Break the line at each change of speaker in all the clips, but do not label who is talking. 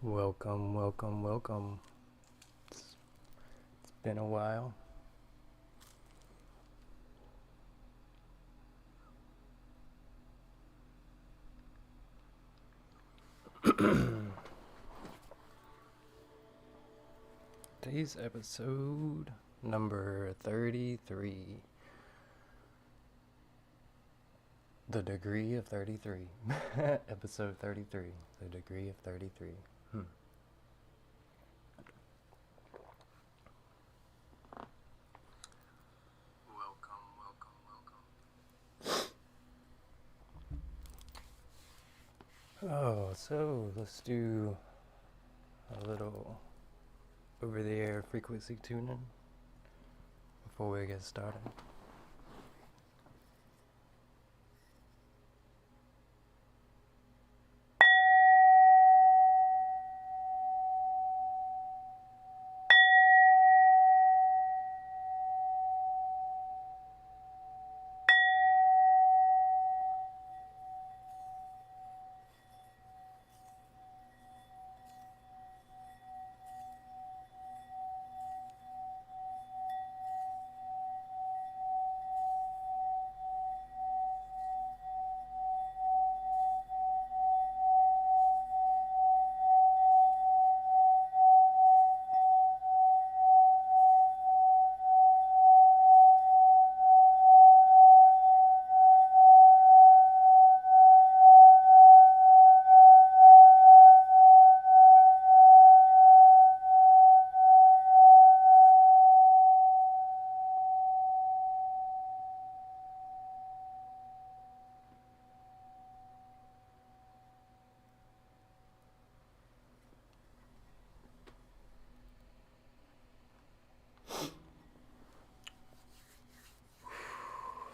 Welcome, welcome, welcome. It's been a while. Today's episode number 33. The Degree of 33. Episode 33. The Degree of 33. Welcome, welcome, welcome. So let's do a little over-the-air frequency tuning before we get started.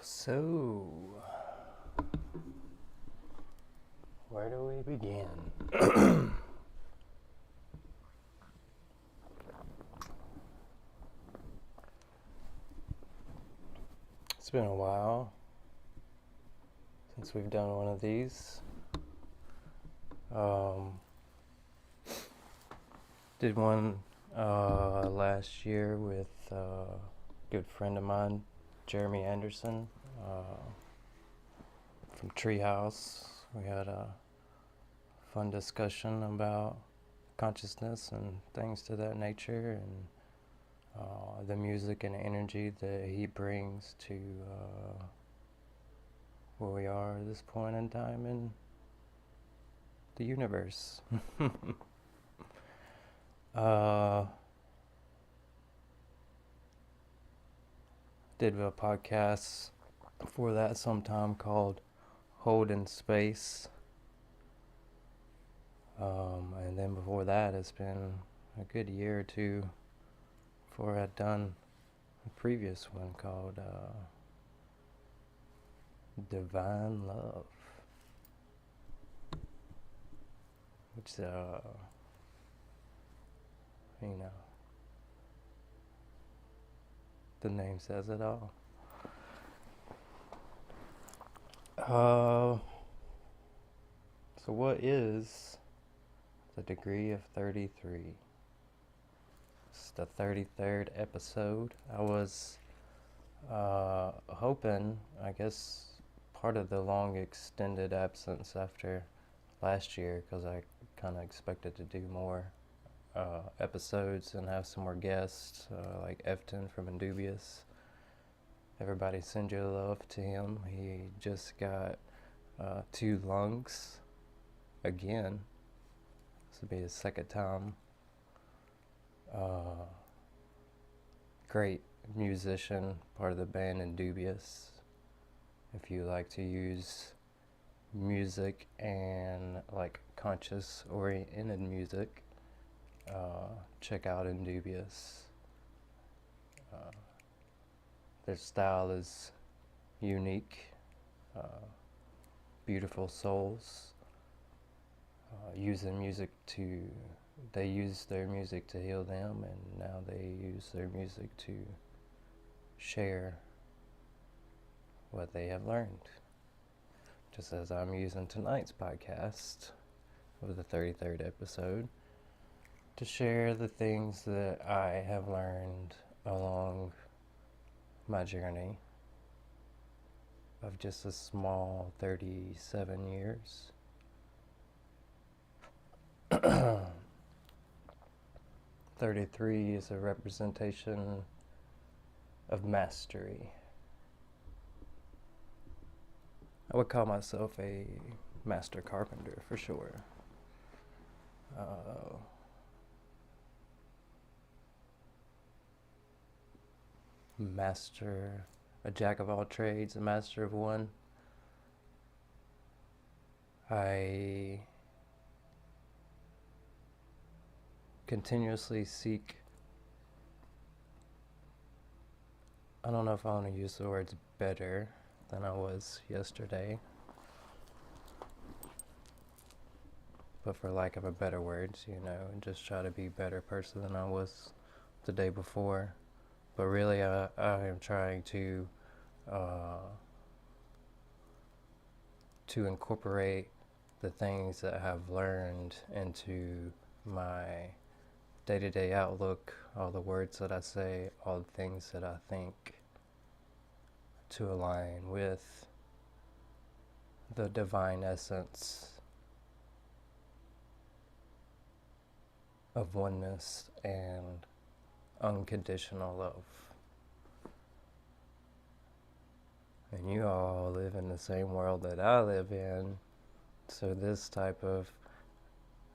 So, where do we begin? It's been a while since we've done one of these. Did one last year with a good friend of mine, Jeremy Anderson, from Treehouse. We had a fun discussion about consciousness and things to that nature, and the music and energy that he brings to where we are at this point in time in the universe. Did a podcast before that sometime called Holding Space. And then before that, it's been a good year or two before I'd done a previous one called Divine Love, which, the name says it all. So what is the Degree of 33? It's the 33rd episode. I was hoping, I guess, part of the long extended absence after last year, because I kind of expected to do more episodes and have some more guests, like Efton from Indubious. Everybody send your love to him. He just got 2 lungs again. This will be his second time. Great musician, part of the band Indubious. If you like to use music and like conscious oriented music, check out Indubious. Their style is unique. Beautiful souls, using music to, they use their music to heal them, and now they use their music to share what they have learned. Just as I'm using tonight's podcast of the 33rd episode to share the things that I have learned along my journey of just a small 37 years. 33 is a representation of mastery. I would call myself a master carpenter for sure. Master, a jack of all trades, a master of one. I continuously seek, I don't know if I want to use the words better than I was yesterday, but for lack of a better words, and just try to be a better person than I was the day before. But really, I am trying to incorporate the things that I have learned into my day-to-day outlook, all the words that I say, all the things that I think, to align with the divine essence of oneness and unconditional love. And you all live in the same world that I live in, so this type of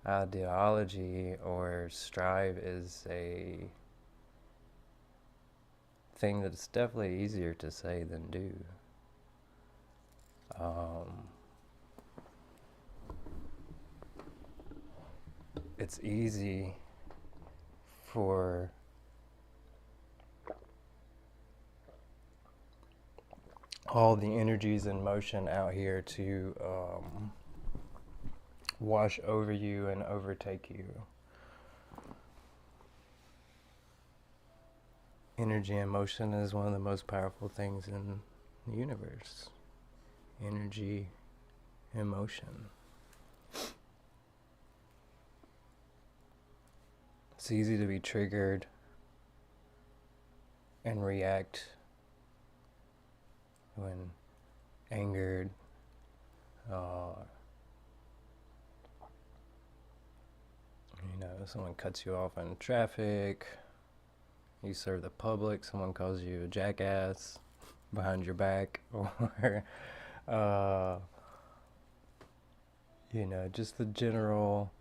ideology or strive is a thing that's definitely easier to say than do. It's easy for all the energies in motion out here to wash over you and overtake you. Energy and motion is one of the most powerful things in the universe. Energy and motion. It's easy to be triggered and react when angered, someone cuts you off in traffic, you serve the public, someone calls you a jackass behind your back, or just the general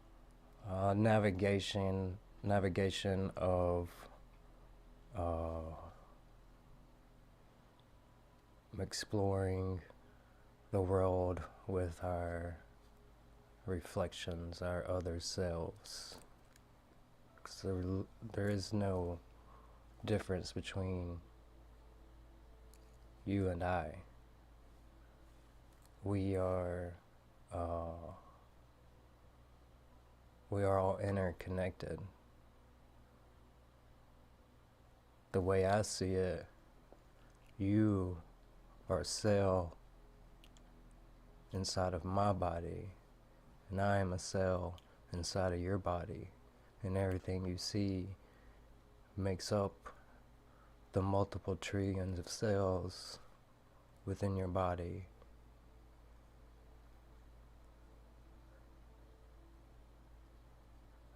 navigation of exploring the world with our reflections, our other selves. 'Cause there is no difference between you and I. We are all interconnected. The way I see it, you are a cell inside of my body, and I am a cell inside of your body, and everything you see makes up the multiple trillions of cells within your body.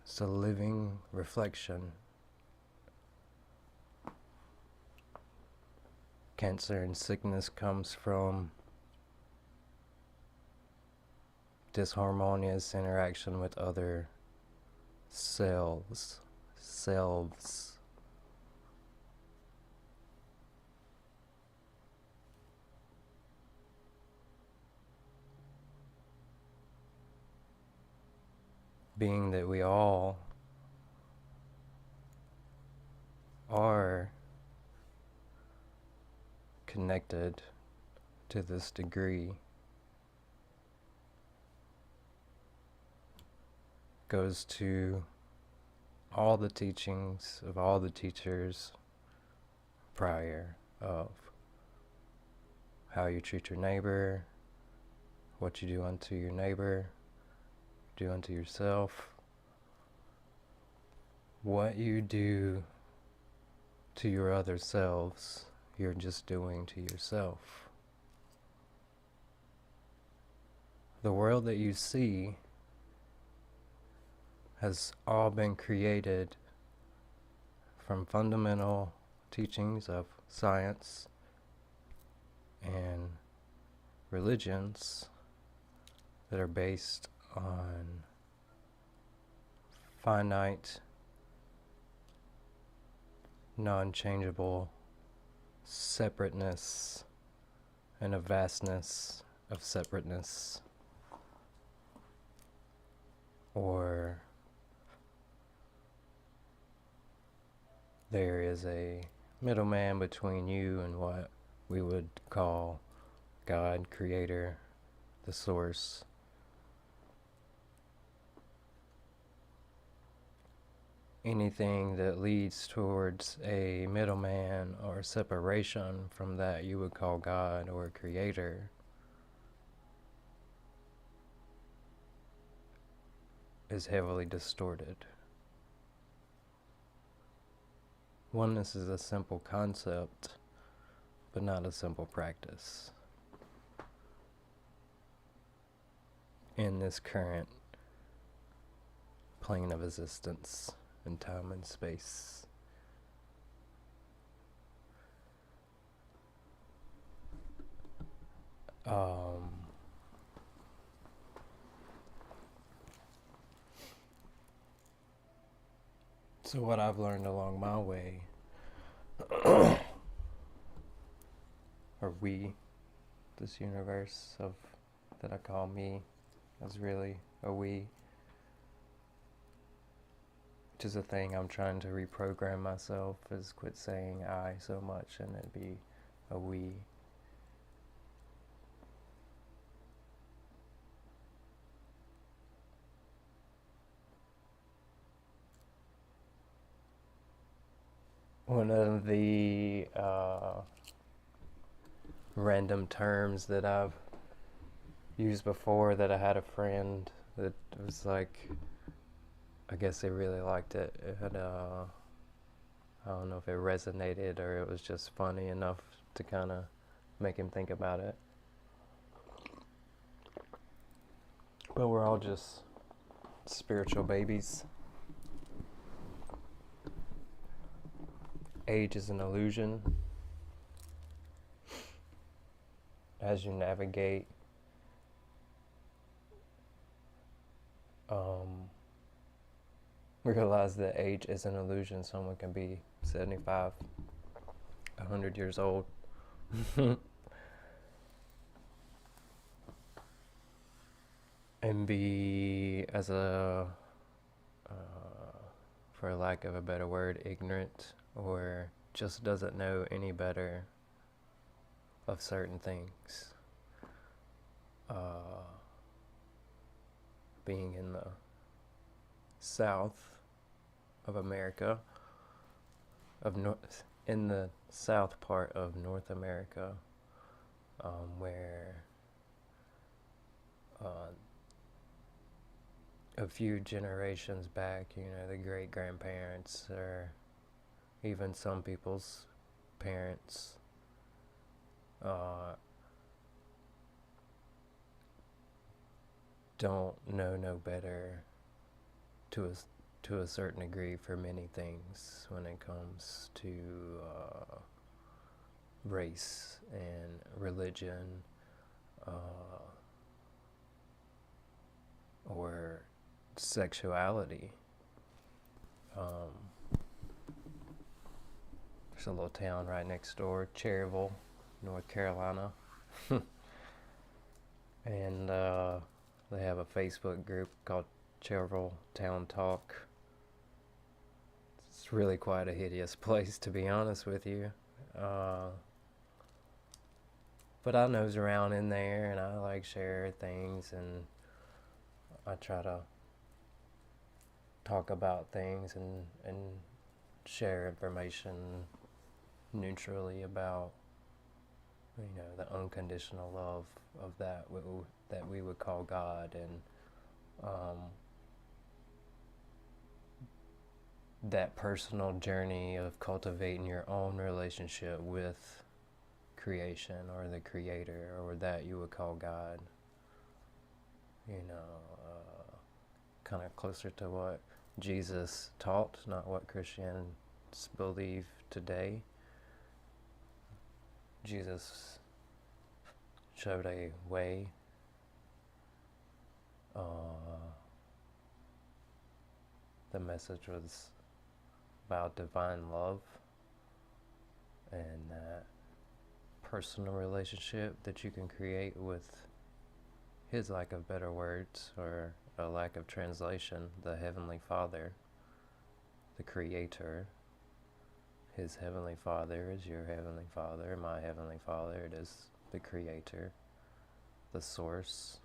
It's a living reflection. Cancer and sickness comes from disharmonious interaction with other selves. Being that we all are connected to this degree, goes to all the teachings of all the teachers prior, of how you treat your neighbor, what you do unto your neighbor, do unto yourself. what you do to your other selves, you're just doing to yourself. The world that you see has all been created from fundamental teachings of science and religions that are based on finite, non-changeable separateness and a vastness of separateness, or there is a middleman between you and what we would call God, Creator, the Source. Anything that leads towards a middleman or separation from that you would call God or Creator is heavily distorted. Oneness is a simple concept, but not a simple practice in this current plane of existence in time and space. So what I've learned along my way, or we, this universe of that I call me, is really a we, which is a thing I'm trying to reprogram myself, is quit saying I so much and it be a we. One of the random terms that I've used before, that I had a friend that was like, I guess they really liked it. It had I don't know if it resonated or it was just funny enough to kind of make him think about it. But we're all just spiritual babies. Age is an illusion. As you navigate realize that age is an illusion. Someone can be 75, 100 years old. And be, as a, for lack of a better word, ignorant, or just doesn't know any better of certain things. Being in the South of America, in the south part of North America, where a few generations back, the great grandparents, or even some people's parents, don't know no better to a certain degree for many things when it comes to race and religion, or sexuality. There's a little town right next door, Cherryville, North Carolina. And they have a Facebook group called Cherryville Town Talk. It's really quite a hideous place, to be honest with you. But I nose around in there and I like share things, and I try to talk about things and share information neutrally about the unconditional love of that we would call God, and that personal journey of cultivating your own relationship with creation or the creator or that you would call God. You know, kind of closer to what Jesus taught, not what Christians believe today. Jesus showed a way. The message was about divine love and that personal relationship that you can create with his lack of better words or a lack of translation, the Heavenly Father, the Creator. His Heavenly Father is your Heavenly Father, my Heavenly Father, it is the Creator, the Source,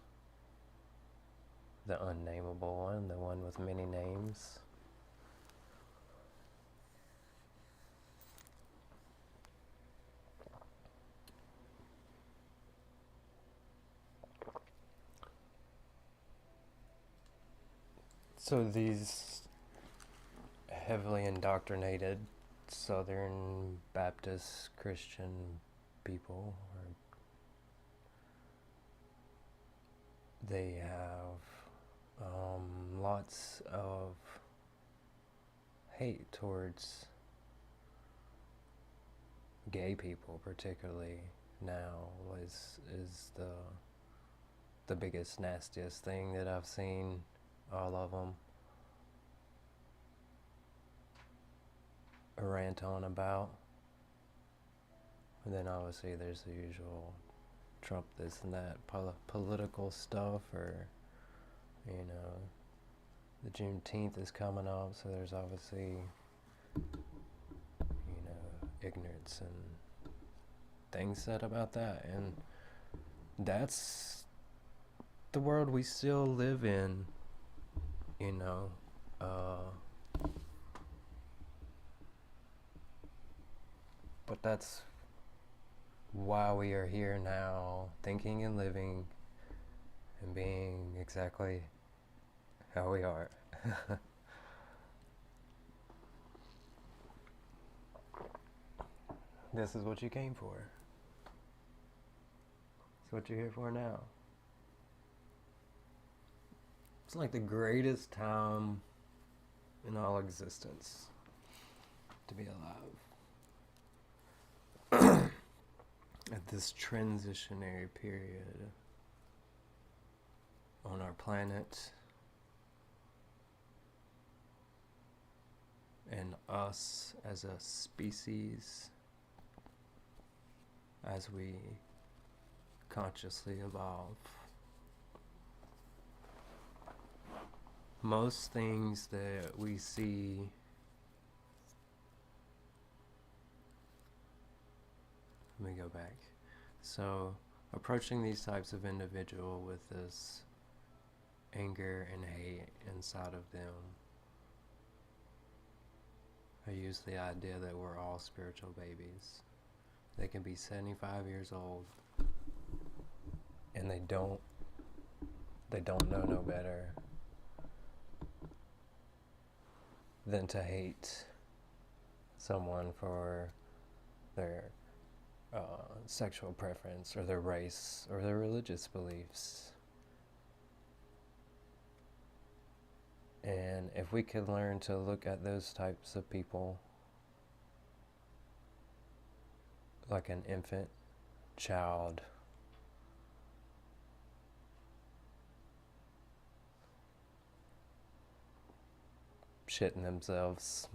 the unnameable one, the one with many names. So these heavily indoctrinated Southern Baptist Christian people, they have lots of hate towards gay people, particularly now, is the biggest, nastiest thing that I've seen. All of them rant on about. And then obviously there's the usual Trump this and that political stuff, or you know, the Juneteenth is coming up, so there's obviously, you know, ignorance and things said about that, and that's the world we still live in, you know. But that's why we are here now, thinking and living and being exactly how we are. This is what you came for. It's what you're here for now. It's like the greatest time in all existence to be alive. At this transitionary period on our planet, and us as a species, as we consciously evolve. Most things that we see let me go back. So, approaching these types of individual with this anger and hate inside of them, I use the idea that we're all spiritual babies. They can be 75 years old and they don't know no better than to hate someone for their sexual preference or their race or their religious beliefs. And if we could learn to look at those types of people like an infant child, shitting themselves,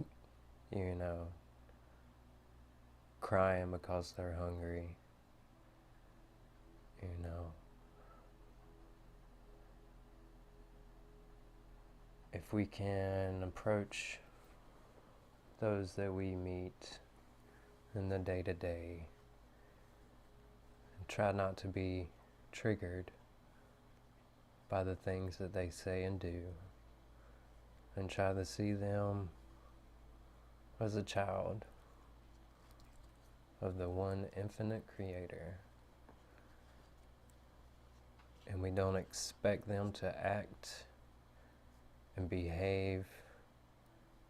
you know, crying because they're hungry, you know. If we can approach those that we meet in the day-to-day and try not to be triggered by the things that they say and do, and try to see them as a child of the one infinite creator, and we don't expect them to act and behave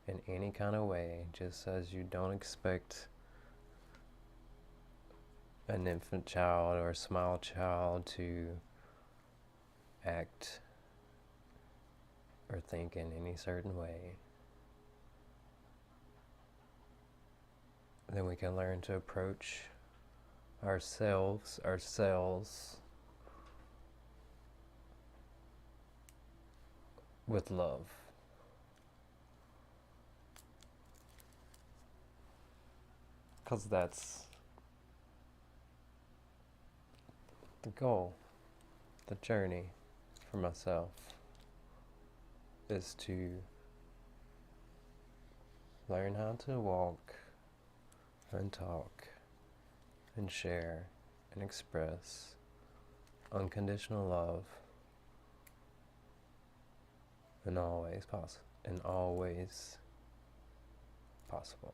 in any kind of way, just as you don't expect an infant child or a small child to act or think in any certain way. Then we can learn to approach ourselves with love. Because that's the goal, the journey for myself, is to learn how to walk and talk and share and express unconditional love in all ways possible.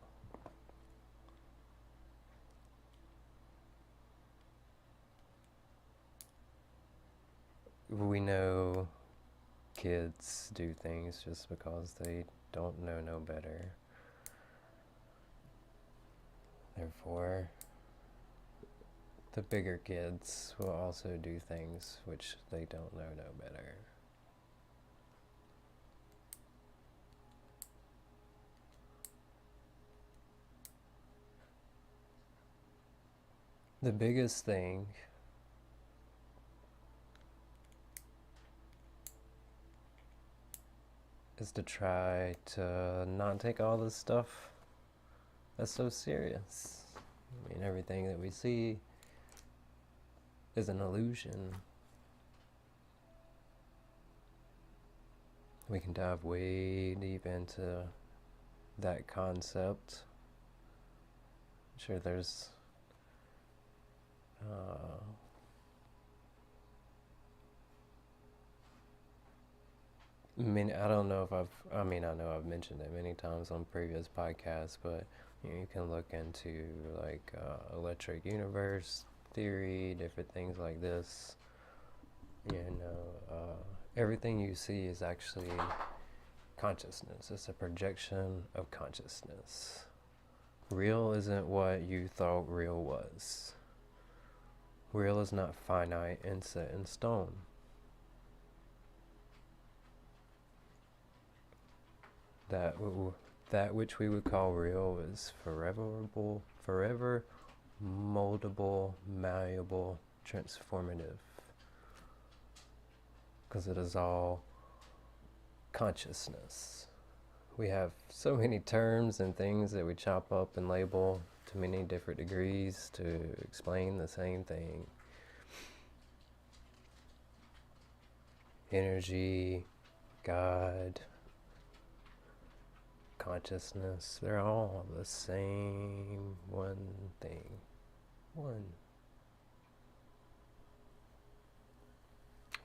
We know kids do things just because they don't know no better. Therefore, the bigger kids will also do things which they don't know no better. The biggest thing is to try to not take all this stuff that's so serious. I mean, everything that we see is an illusion. We can dive way deep into that concept. I'm sure there's I don't know if I know I've mentioned it many times on previous podcasts, but you can look into like electric universe theory, different things like this. Everything you see is actually consciousness. It's a projection of consciousness. Real isn't what you thought real was. Real is not finite and set in stone. That which we would call real is forever moldable, malleable, transformative. Because it is all consciousness. We have so many terms and things that we chop up and label to many different degrees to explain the same thing. Energy, God, consciousness, they're all the same one thing. One.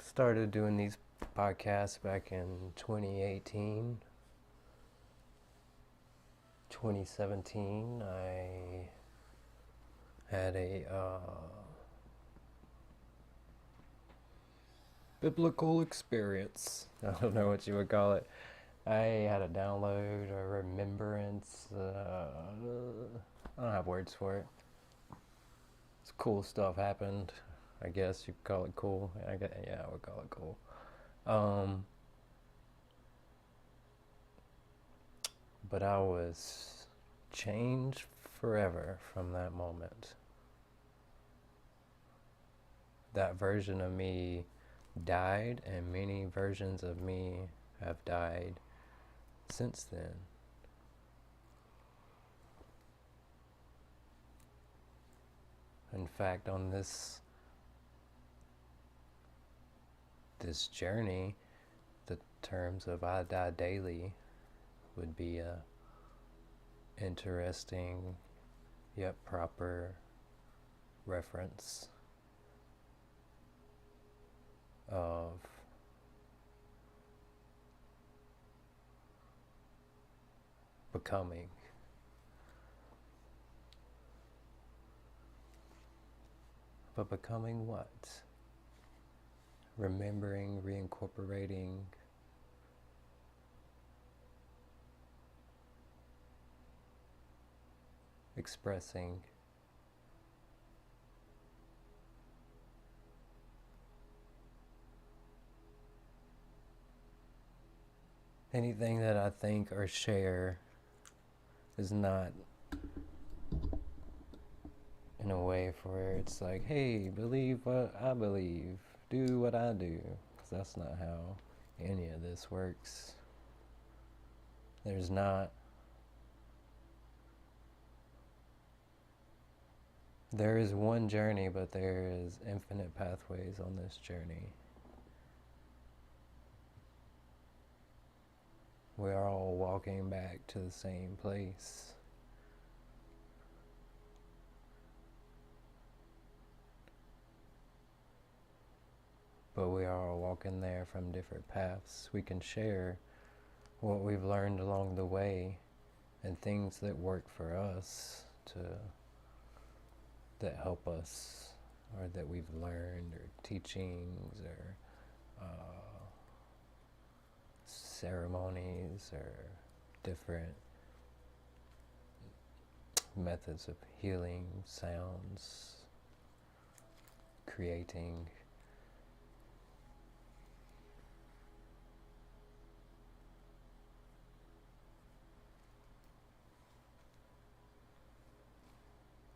Started doing these podcasts back in 2018. 2017, I had a biblical experience. I don't know what you would call it. I had a download or remembrance. I don't have words for it. It's cool stuff happened. I guess you could call it cool. I would call it cool. But I was changed forever from that moment. That version of me died, and many versions of me have died since then. In fact, on this journey, the terms of I die daily would be a interesting yet proper reference of becoming. But becoming what? Remembering, reincorporating expressing. Anything that I think or share is not in a way for where it's like, hey, believe what I believe, do what I do. Because that's not how any of this works. There's not. There is one journey, but there is infinite pathways on this journey. We are all walking back to the same place. But we are all walking there from different paths. We can share what we've learned along the way and things that work for us that help us, or that we've learned, or teachings, or ceremonies, or different methods of healing, sounds, creating.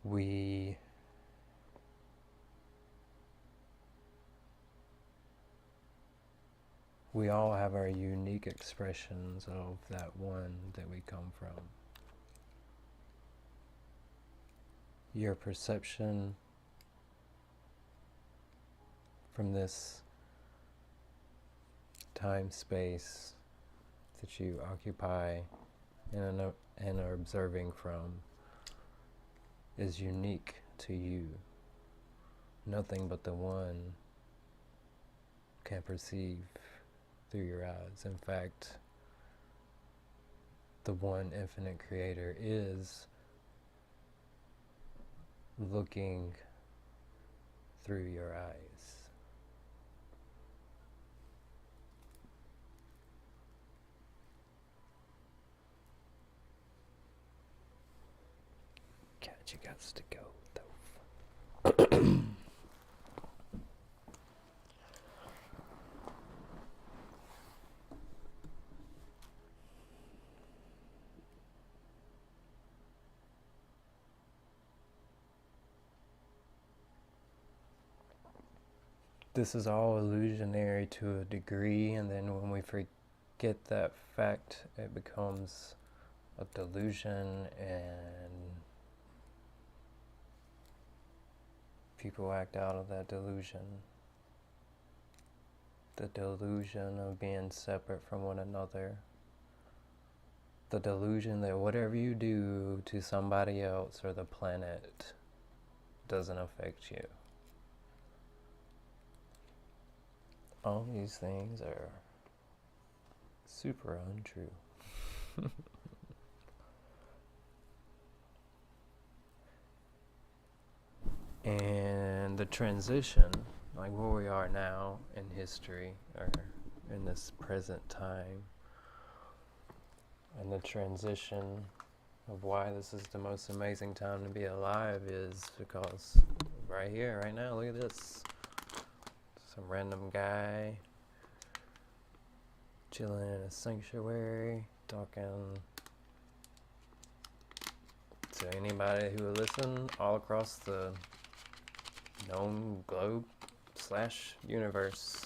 We all have our unique expressions of that one that we come from. Your perception from this time space that you occupy and are observing from is unique to you. Nothing but the one can perceive through your eyes. In fact, the one infinite creator is looking through your eyes. God, you got to go though. This is all illusionary to a degree, and then when we forget that fact, it becomes a delusion, and people act out of that delusion. The delusion of being separate from one another. The delusion that whatever you do to somebody else or the planet doesn't affect you. All these things are super untrue. And the transition, like where we are now in history, or in this present time, and the transition of why this is the most amazing time to be alive is because right here, right now, look at this. Some random guy chilling in a sanctuary, talking to anybody who will listen all across the known globe / universe.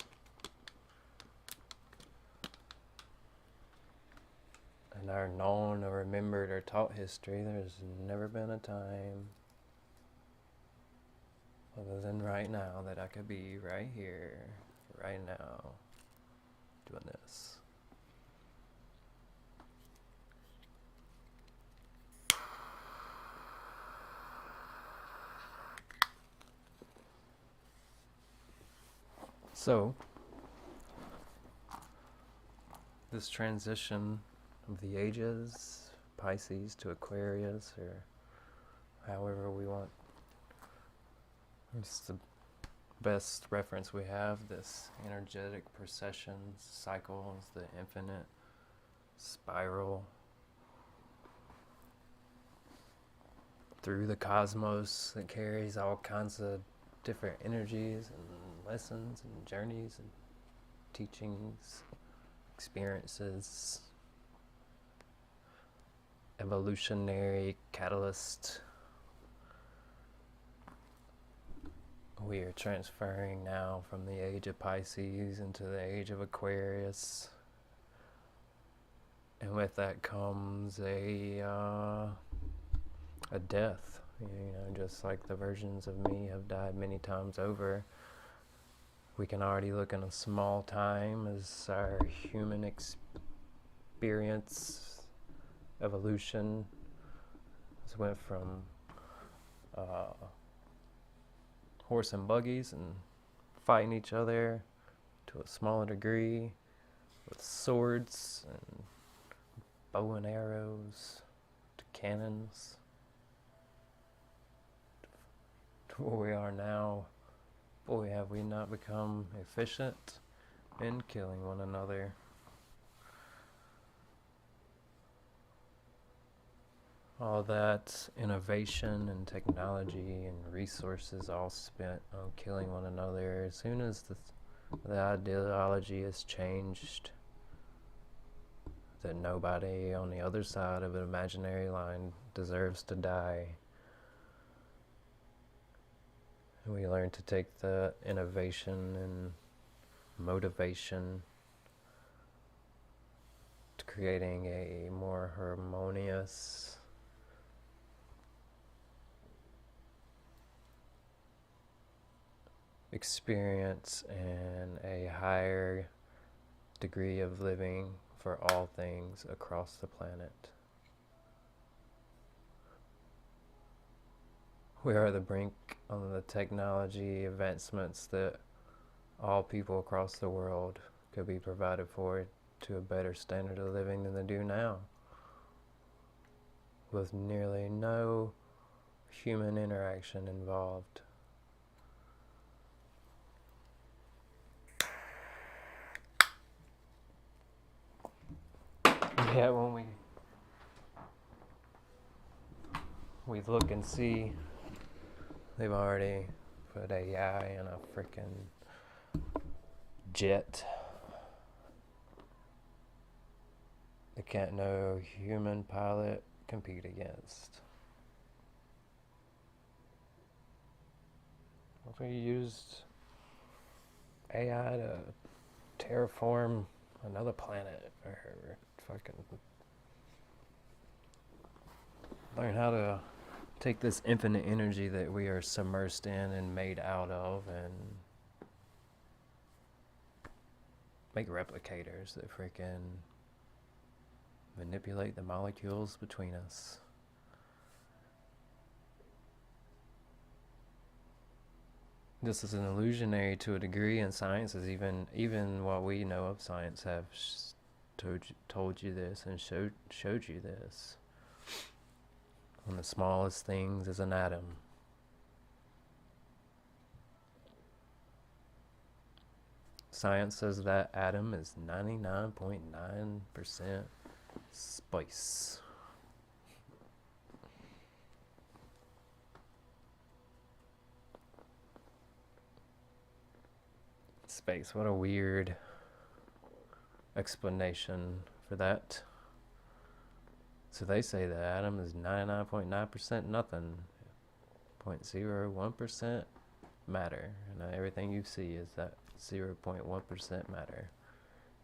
In our known or remembered or taught history, there's never been a time other than right now that I could be right here, right now, doing this. So, this transition of the ages, Pisces to Aquarius, or however we want, it's the best reference we have, this energetic procession cycles, the infinite spiral. through the cosmos that carries all kinds of different energies and lessons and journeys and teachings, experiences, evolutionary catalyst. We are transferring now from the age of Pisces into the age of Aquarius. And with that comes a death. Just like the versions of me have died many times over, we can already look in a small time as our human experience, evolution, has went from horse and buggies and fighting each other to a smaller degree with swords and bow and arrows to cannons to where we are now. Boy, have we not become efficient in killing one another. All that innovation and technology and resources all spent on killing one another. As soon as the ideology is changed, that nobody on the other side of an imaginary line deserves to die, and we learn to take the innovation and motivation to creating a more harmonious experience and a higher degree of living for all things across the planet. We are at the brink of the technology advancements that all people across the world could be provided for to a better standard of living than they do now, with nearly no human interaction involved. Yeah, when we look and see, they've already put AI in a freaking jet. They can't no human pilot compete against. If we used AI to terraform another planet or fucking learn how to take this infinite energy that we are submersed in and made out of and make replicators that freaking manipulate the molecules between us. This is an illusionary to a degree, and science is even what we know of science have told you this and showed you this. One of the smallest things is an atom. Science says that atom is 99.9% space. Space, what a weird explanation for that. So they say the atom is 99.9% nothing, 0.01% matter, and everything you see is that 0.1% matter.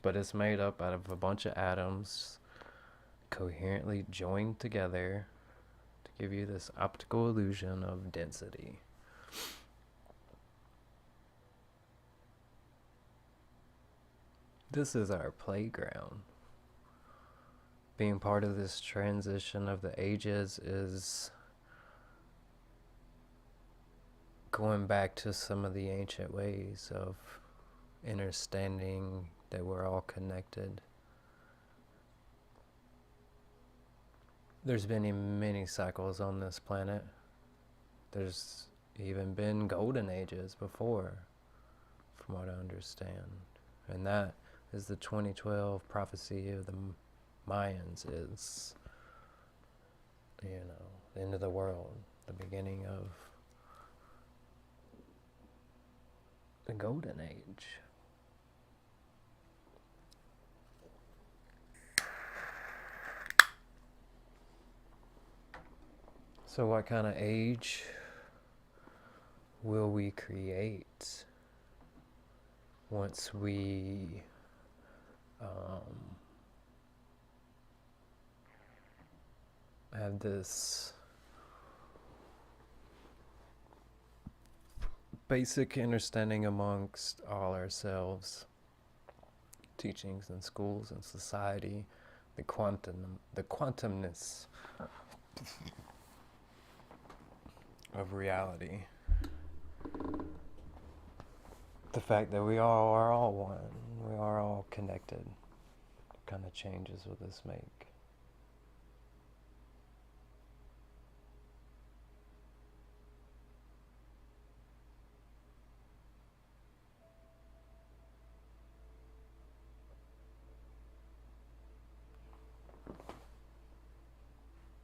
But it's made up out of a bunch of atoms coherently joined together to give you this optical illusion of density. This is our playground. Being part of this transition of the ages is going back to some of the ancient ways of understanding that we're all connected. There's been many cycles on this planet. There's even been golden ages before, from what I understand. And that is the 2012 prophecy of the Mayans, is, the end of the world. the beginning of the golden age. So what kind of age will we create once we have this basic understanding amongst all ourselves, teachings in schools and society, the quantumness of reality, the fact that we all are all one, we are all connected. What kind of changes will this make?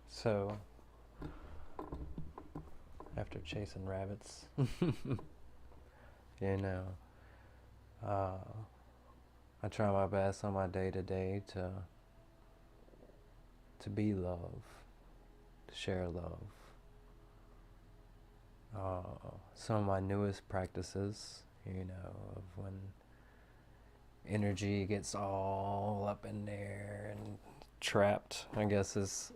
So, after chasing rabbits, you know, I try my best on my day-to-day to be love, to share love. Some of my newest practices, you know, of when energy gets all up in there and trapped, I guess is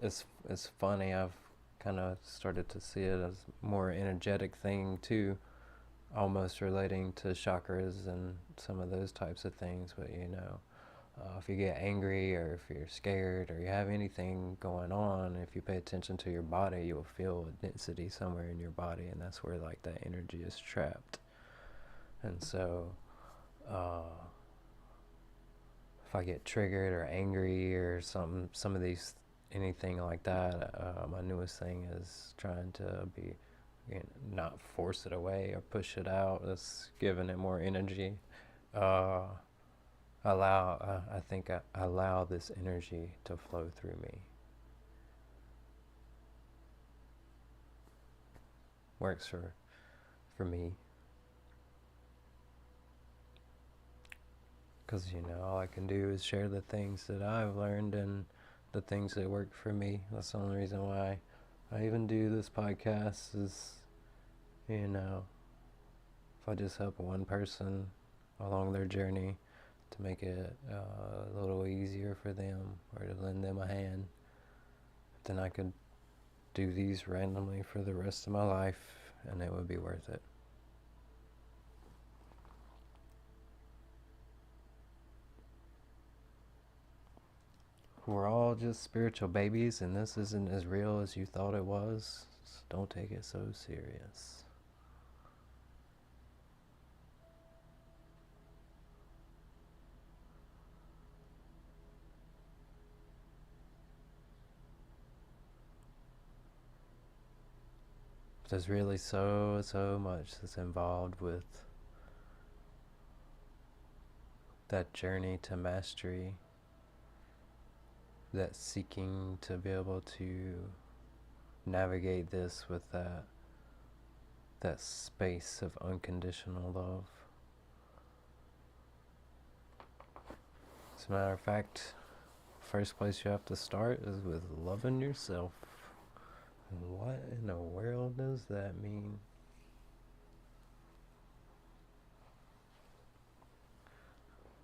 funny. I've kind of started to see it as more energetic thing too, almost relating to chakras and some of those types of things. But you know, if you get angry or if you're scared or you have anything going on, if you pay attention to your body, you'll feel a density somewhere in your body, and that's where like that energy is trapped. And so if I get triggered or angry or some of these, anything like that, my newest thing is trying to be, you know, not force it away or push it out. It's giving it more energy. I think I allow this energy to flow through me. Works for me. Because, you know, all I can do is share the things that I've learned and the things that work for me. That's the only reason why I even do this podcast is, you know, if I just help one person along their journey to make it a little easier for them or to lend them a hand, then I could do these randomly for the rest of my life and it would be worth it. We're all just spiritual babies, and this isn't as real as you thought it was. So don't take it so serious. There's really so much that's involved with that journey to mastery, that seeking to be able to navigate this with that space of unconditional love. As a matter of fact, first place you have to start is with loving yourself. And what in the world does that mean?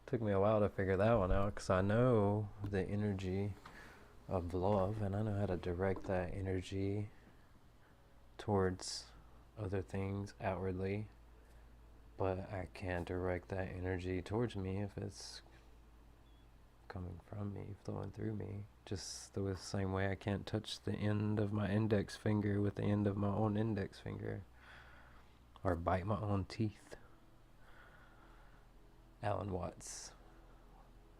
Took me a while to figure that one out because I know the energy of love and I know how to direct that energy towards other things outwardly, but I can't direct that energy towards me if it's coming from me, flowing through me. Just the same way I can't touch the end of my index finger with the end of my own index finger or bite my own teeth. Alan Watts.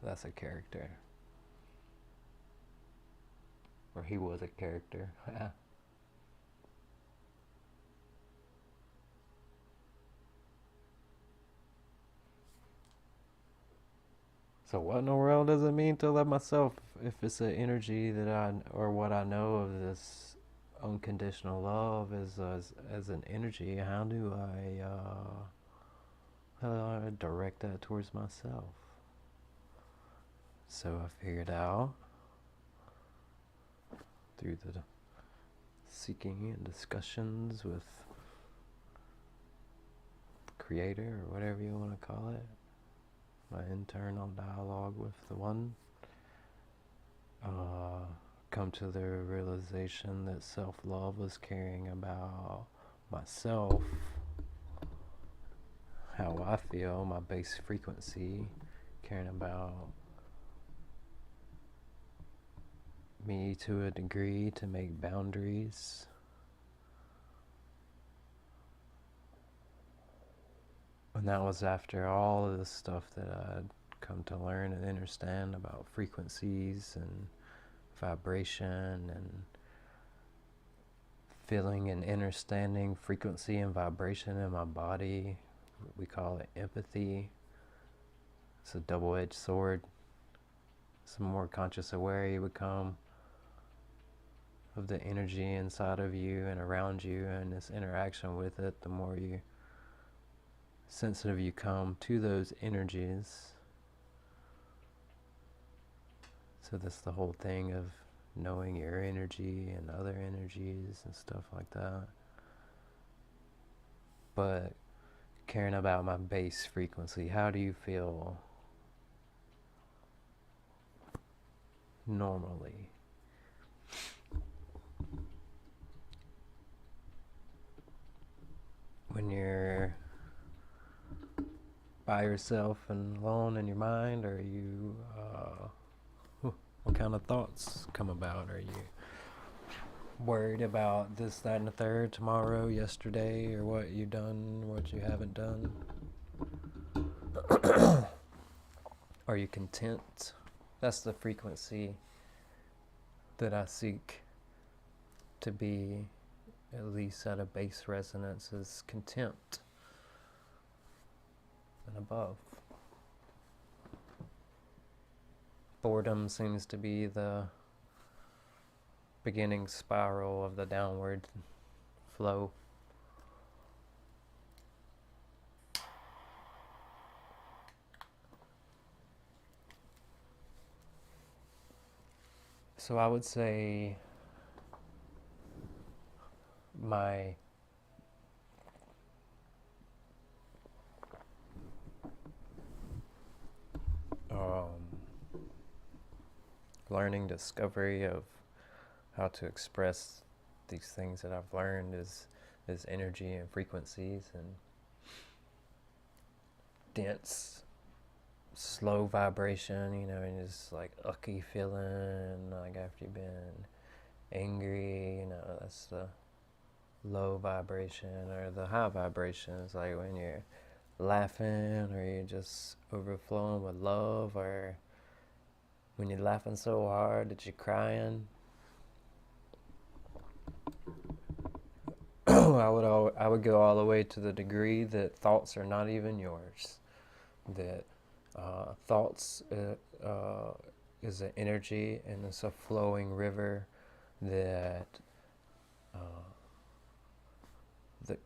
That's a character. Or he was a character. So what in the world does it mean to love myself if it's an energy that or what I know of this unconditional love as an energy, how do I direct that towards myself? So I figured out through the seeking and discussions with the creator, or whatever you want to call it, my internal dialogue with the one, come to the realization that self-love was caring about myself, how I feel, my base frequency, caring about me to a degree, to make boundaries. And that was after all of the stuff that I'd come to learn and understand about frequencies and vibration, and feeling and understanding frequency and vibration in my body. We call it empathy. It's a double-edged sword. The more conscious aware you become of the energy inside of you and around you and this interaction with it, the more sensitive you come to those energies. So that's the whole thing of knowing your energy and other energies and stuff like that. But caring about my base frequency, how do you feel normally? When you're by yourself and alone in your mind, or you what kind of thoughts come about? Are you worried about this, that, and the third, tomorrow, yesterday, or what you've done, what you haven't done? Are you content? That's the frequency that I seek to be, at least at a base resonance, is contempt and above. Boredom seems to be the beginning spiral of the downward flow. So I would say my learning, discovery of how to express these things that I've learned is energy and frequencies and dense, slow vibration, and just like ucky feeling, like after you've been angry, that's the low vibration. Or the high vibration is like when you're laughing, or you're just overflowing with love, or when you're laughing so hard that you're crying. I would go all the way to the degree that thoughts are not even yours. That thoughts is an energy, and it's a flowing river that that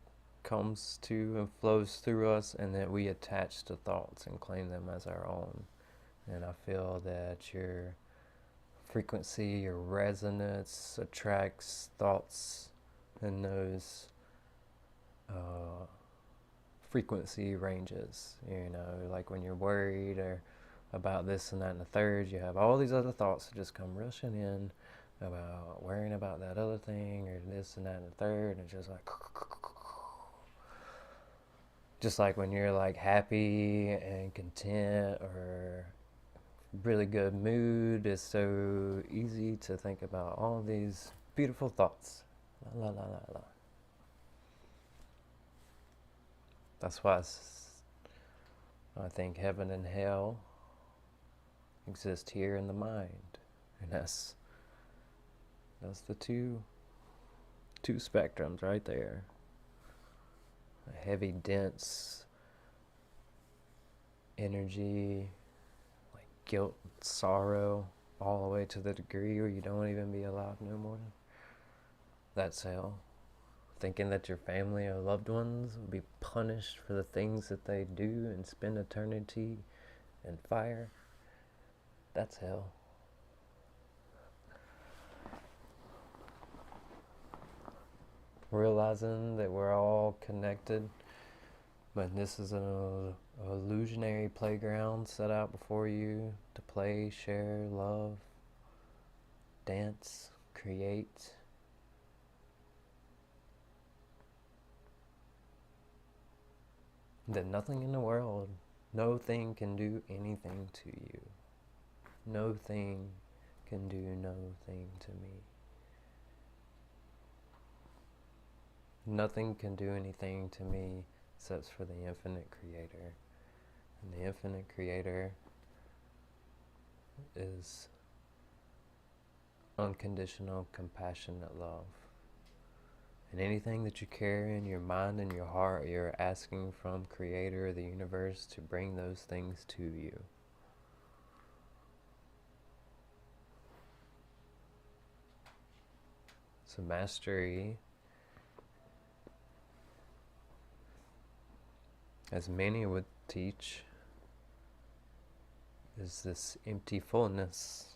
comes to and flows through us, and that we attach to thoughts and claim them as our own. And I feel that your frequency, your resonance attracts thoughts in those frequency ranges. Like when you're worried or about this and that and the third, you have all these other thoughts that just come rushing in about worrying about that other thing or this and that and the third, and it's just like when you're like happy and content or really good mood, it's so easy to think about all these beautiful thoughts. La la la la la. That's why I think heaven and hell exist here in the mind, and that's the two spectrums right there. A heavy, dense energy, like guilt, sorrow, all the way to the degree where you don't even be allowed no more That's hell. Thinking that your family or loved ones will be punished for the things that they do and spend eternity in fire. That's hell. Realizing that we're all connected, but this is an illusionary playground set out before you to play, share, love, dance, create. That nothing in the world, no thing can do anything to you. No thing can do no thing to me. Nothing can do anything to me except for the infinite creator. And the infinite creator is unconditional, compassionate love. And anything that you carry in your mind and your heart, you're asking from Creator of the universe to bring those things to you. So mastery, as many would teach, is this empty fullness.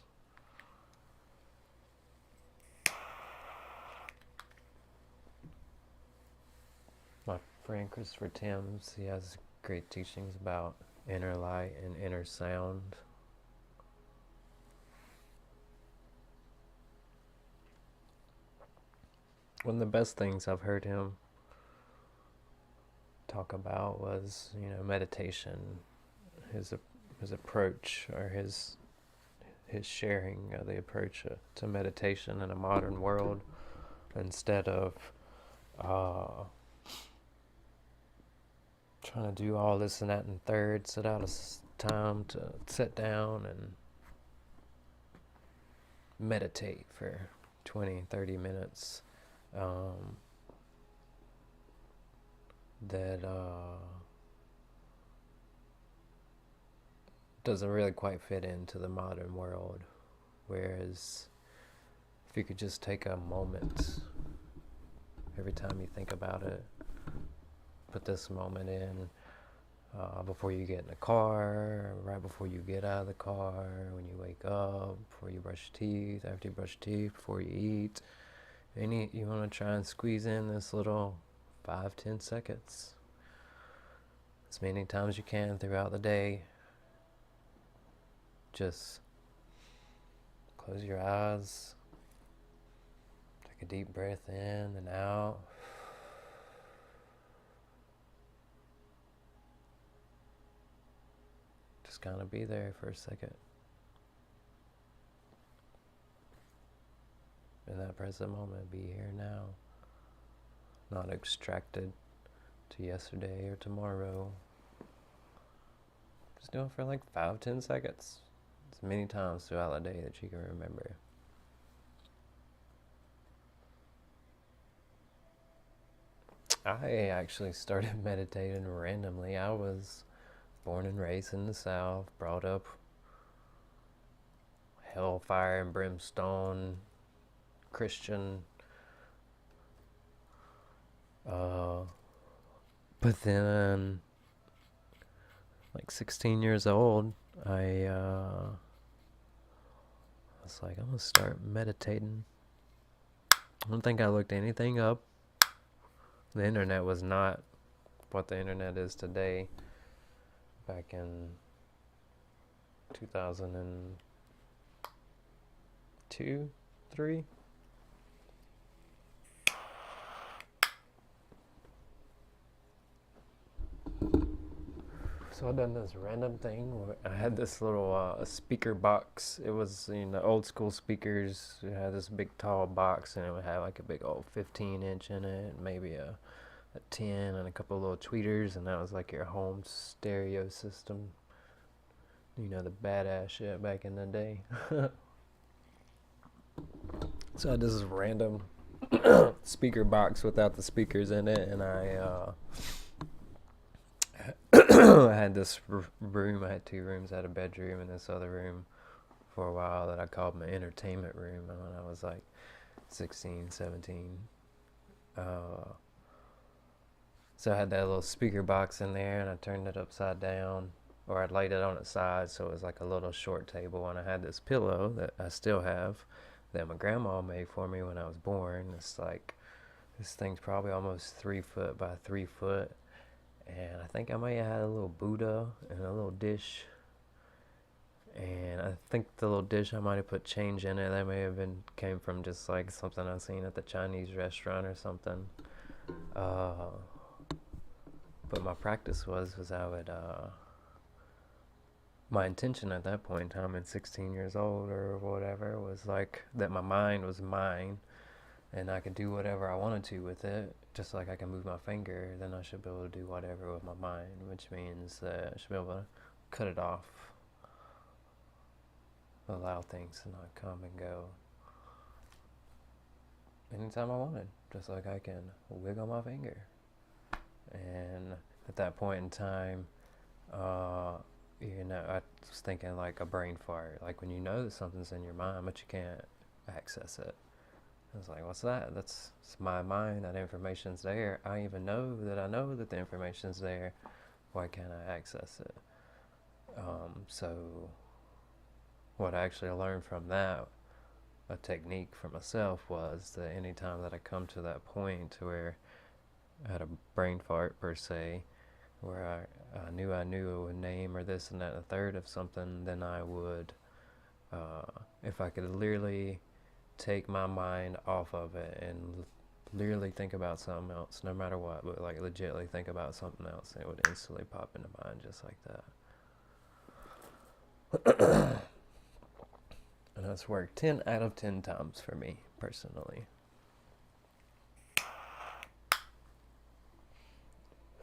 My friend Christopher Timms, he has great teachings about inner light and inner sound. One of the best things I've heard him talk about was, meditation, his approach, or his sharing of the approach to meditation in a modern world, instead of trying to do all this and that and third, set out a time to sit down and meditate for 20-30 minutes. That doesn't really quite fit into the modern world. Whereas if you could just take a moment every time you think about it, put this moment in before you get in the car, right before you get out of the car, when you wake up, before you brush your teeth, after you brush your teeth, before you eat. You want to try and squeeze in this little 5-10 seconds as many times you can throughout the day. Just close your eyes, take a deep breath in and out. Just kind of be there for a second in that present moment. Be here now, not extracted to yesterday or tomorrow. Just do it for like 5-10 seconds, as many times throughout the day that you can remember. I actually started meditating randomly. I was born and raised in the South, brought up hellfire and brimstone, Christian. But then, like 16 years old, I was like, I'm gonna start meditating. I don't think I looked anything up. The internet was not what the internet is today. Back in 2002, 3. So I done this random thing where I had this little speaker box. It was, old school speakers. It had this big tall box, and it would have like a big old 15-inch in it, maybe a 10 and a couple of little tweeters, and that was like your home stereo system. The badass shit back in the day. So I had this random speaker box without the speakers in it, and I I had this room. I had 2 rooms. I had a bedroom and this other room for a while that I called my entertainment room. And when I was like 16, 17. Uh, so I had that little speaker box in there, and I turned it upside down, or I laid it on its side, so it was like a little short table. And I had this pillow that I still have, that my grandma made for me when I was born. It's like, this thing's probably almost 3 foot by 3 foot, and I think I may have had a little Buddha and a little dish. And I think the little dish, I might have put change in it. That may have been came from just like something I seen at the Chinese restaurant or something. Uh, but my practice was I would my intention at that point in time, at 16 years old or whatever, was like that my mind was mine, and I could do whatever I wanted to with it. Just like I can move my finger, then I should be able to do whatever with my mind, which means that I should be able to cut it off, allow things to not come and go anytime I wanted, just like I can wiggle my finger. And at that point in time, I was thinking like a brain fart, like when you know that something's in your mind but you can't access it. I was like, what's that? It's my mind. That information's there. I even know that the information's there. Why can't I access it? So what I actually learned from that, a technique for myself, was that anytime that I come to that point where I had a brain fart per se, where I knew a name or this and that and the third of something, then I would, if I could literally take my mind off of it and literally think about something else, no matter what, but like legitimately think about something else, it would instantly pop into mind just like that. And that's worked 10 out of 10 times for me personally.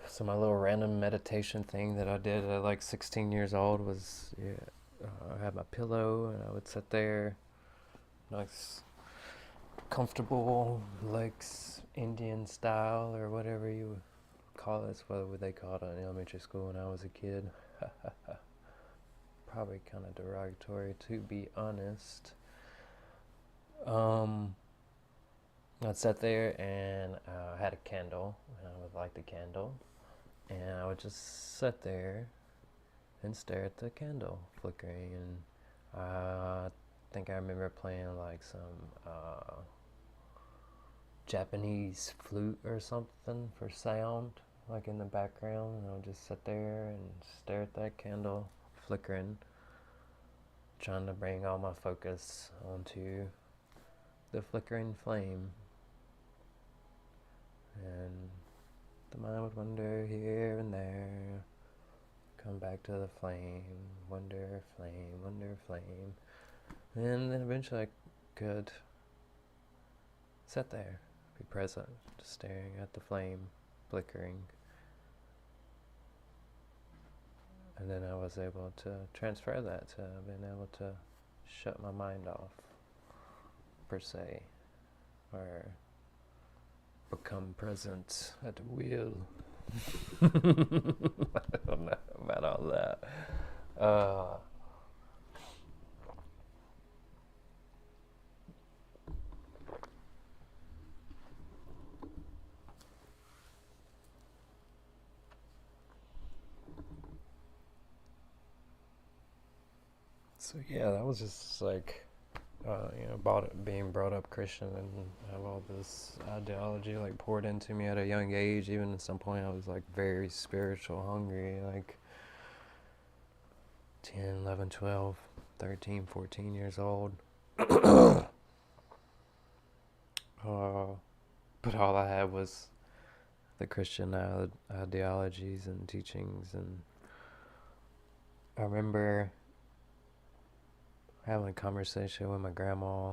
So my little random meditation thing that I did at like 16 years old was, I had my pillow and I would sit there, nice, comfortable, legs Indian style or whatever you call it. What would they call it in elementary school when I was a kid? Probably kind of derogatory, to be honest. I'd sit there and I had a candle, and I would light the candle, and I would just sit there and stare at the candle flickering. And I think I remember playing like some Japanese flute or something for sound, like in the background, and I would just sit there and stare at that candle flickering, trying to bring all my focus onto the flickering flame. And the mind would wander here and there, come back to the flame, wonder flame. And then eventually I could sit there, be present, just staring at the flame flickering. And then I was able to transfer that to being able to shut my mind off, per se, or become present at will. I don't know about all that. So yeah, that was just like, being brought up Christian and have all this ideology like poured into me at a young age. Even at some point I was like very spiritual hungry, like 10, 11, 12, 13, 14 years old. But all I had was the Christian ideologies and teachings. And I remember having a conversation with my grandma.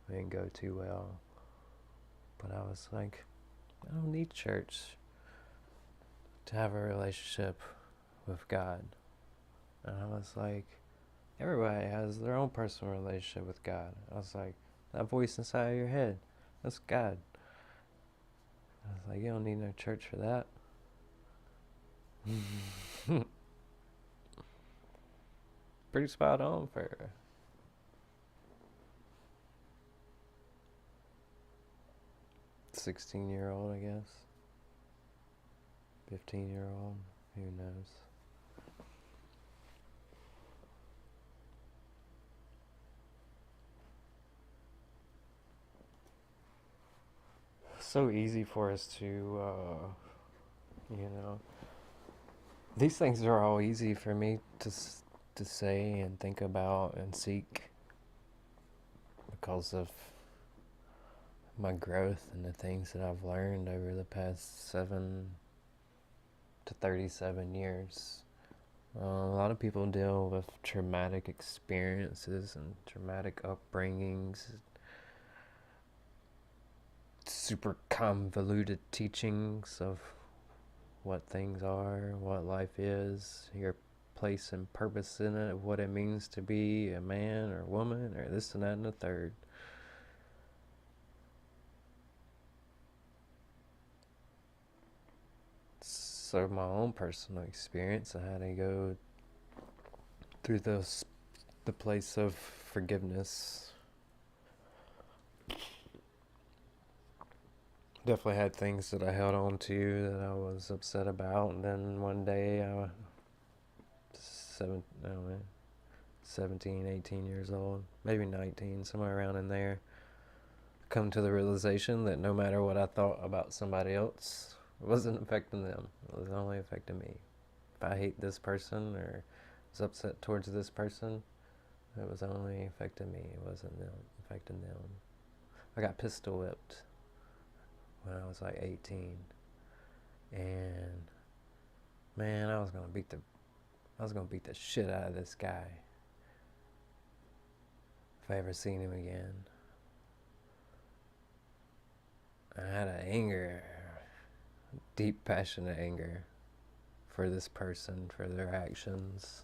It didn't go too well, but I was like, I don't need church to have a relationship with God. And I was like, everybody has their own personal relationship with God. I was like, that voice inside of your head, that's God. I was like, you don't need no church for that. Pretty spot on for 16-year-old, I guess. 15-year-old. Who knows? So easy for us to, you know, these things are all easy for me to say and think about and seek because of my growth and the things that I've learned over the past 7 to 37 years. A lot of people deal with traumatic experiences and traumatic upbringings, super convoluted teachings of what things are, what life is, your place and purpose in it, what it means to be a man or woman or this and that and the third. So my own personal experience, I had to go through the place of forgiveness. Definitely had things that I held on to that I was upset about, and then one day I was 17, 18 years old, maybe 19, somewhere around in there, come to the realization that no matter what I thought about somebody else, it wasn't affecting them. It was only affecting me. If I hate this person or was upset towards this person, it was only affecting me. It wasn't them, affecting them. I got pistol whipped when I was like 18, and man, I was gonna beat the shit out of this guy if I ever seen him again. I had an anger, deep, passionate anger for this person, for their actions.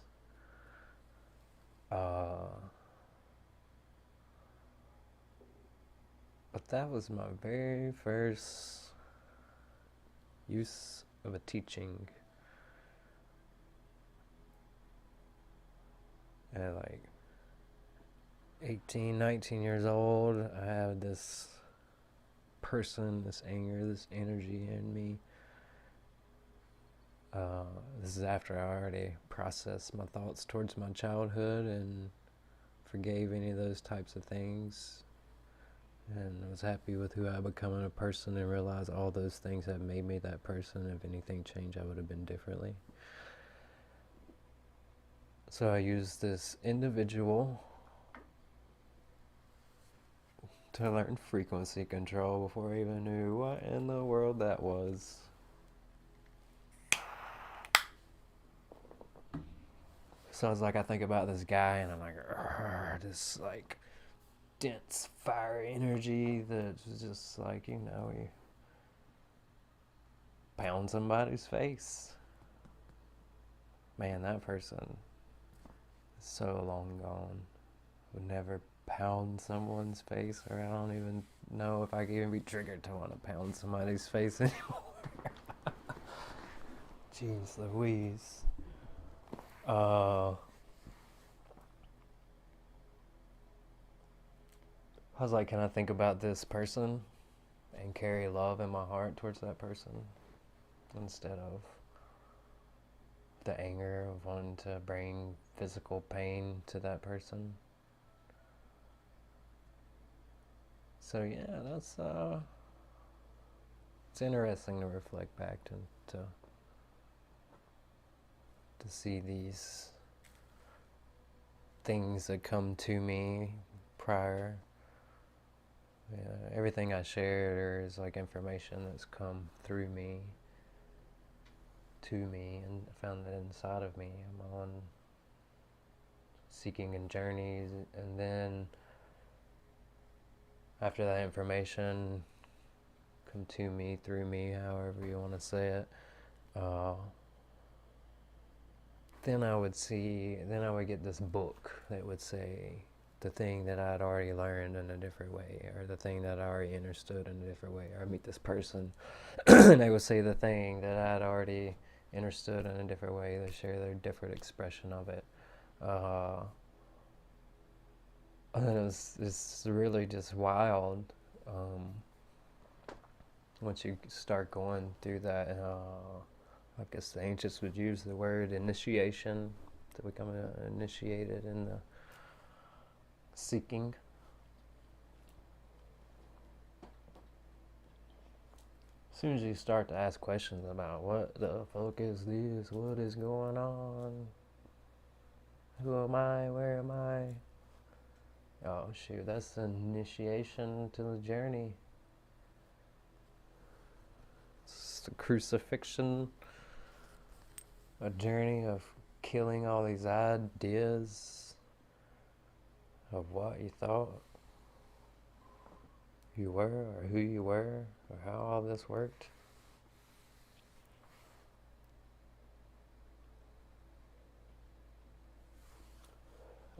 But that was my very first use of a teaching. At like 18, 19 years old, I had this person, this anger, this energy in me. This is after I already processed my thoughts towards my childhood and forgave any of those types of things. And I was happy with who I become as a person and realized all those things that made me that person. If anything changed, I would have been differently. So I used this individual to learn frequency control before I even knew what in the world that was. So I was like, I think about this guy and I'm like, this like dense fire energy that's just like, you pound somebody's face. Man, that person is so long gone. Would never pound someone's face, or I don't even know if I could even be triggered to want to pound somebody's face anymore. Jeez Louise. I was like, can I think about this person and carry love in my heart towards that person instead of the anger of wanting to bring physical pain to that person? So yeah, it's interesting to reflect back to see these things that come to me prior. Everything I shared is like information that's come through me, to me, and found it inside of me. I'm on seeking and journeys, and then after that information come to me, through me, however you want to say it, then I would get this book that would say the thing that I'd already learned in a different way, or the thing that I already understood in a different way. Or I'd meet this person and they would say the thing that I'd already understood in a different way. They share their different expression of it. And it's really just wild. once you start going through that, I guess the ancients would use the word initiation to become initiated in the seeking. As soon as you start to ask questions about what the fuck is this, what is going on, who am I, where am I? Oh shoot, that's the initiation to the journey. It's the crucifixion, a journey of killing all these ideas of what you thought you were, or who you were, or how all this worked.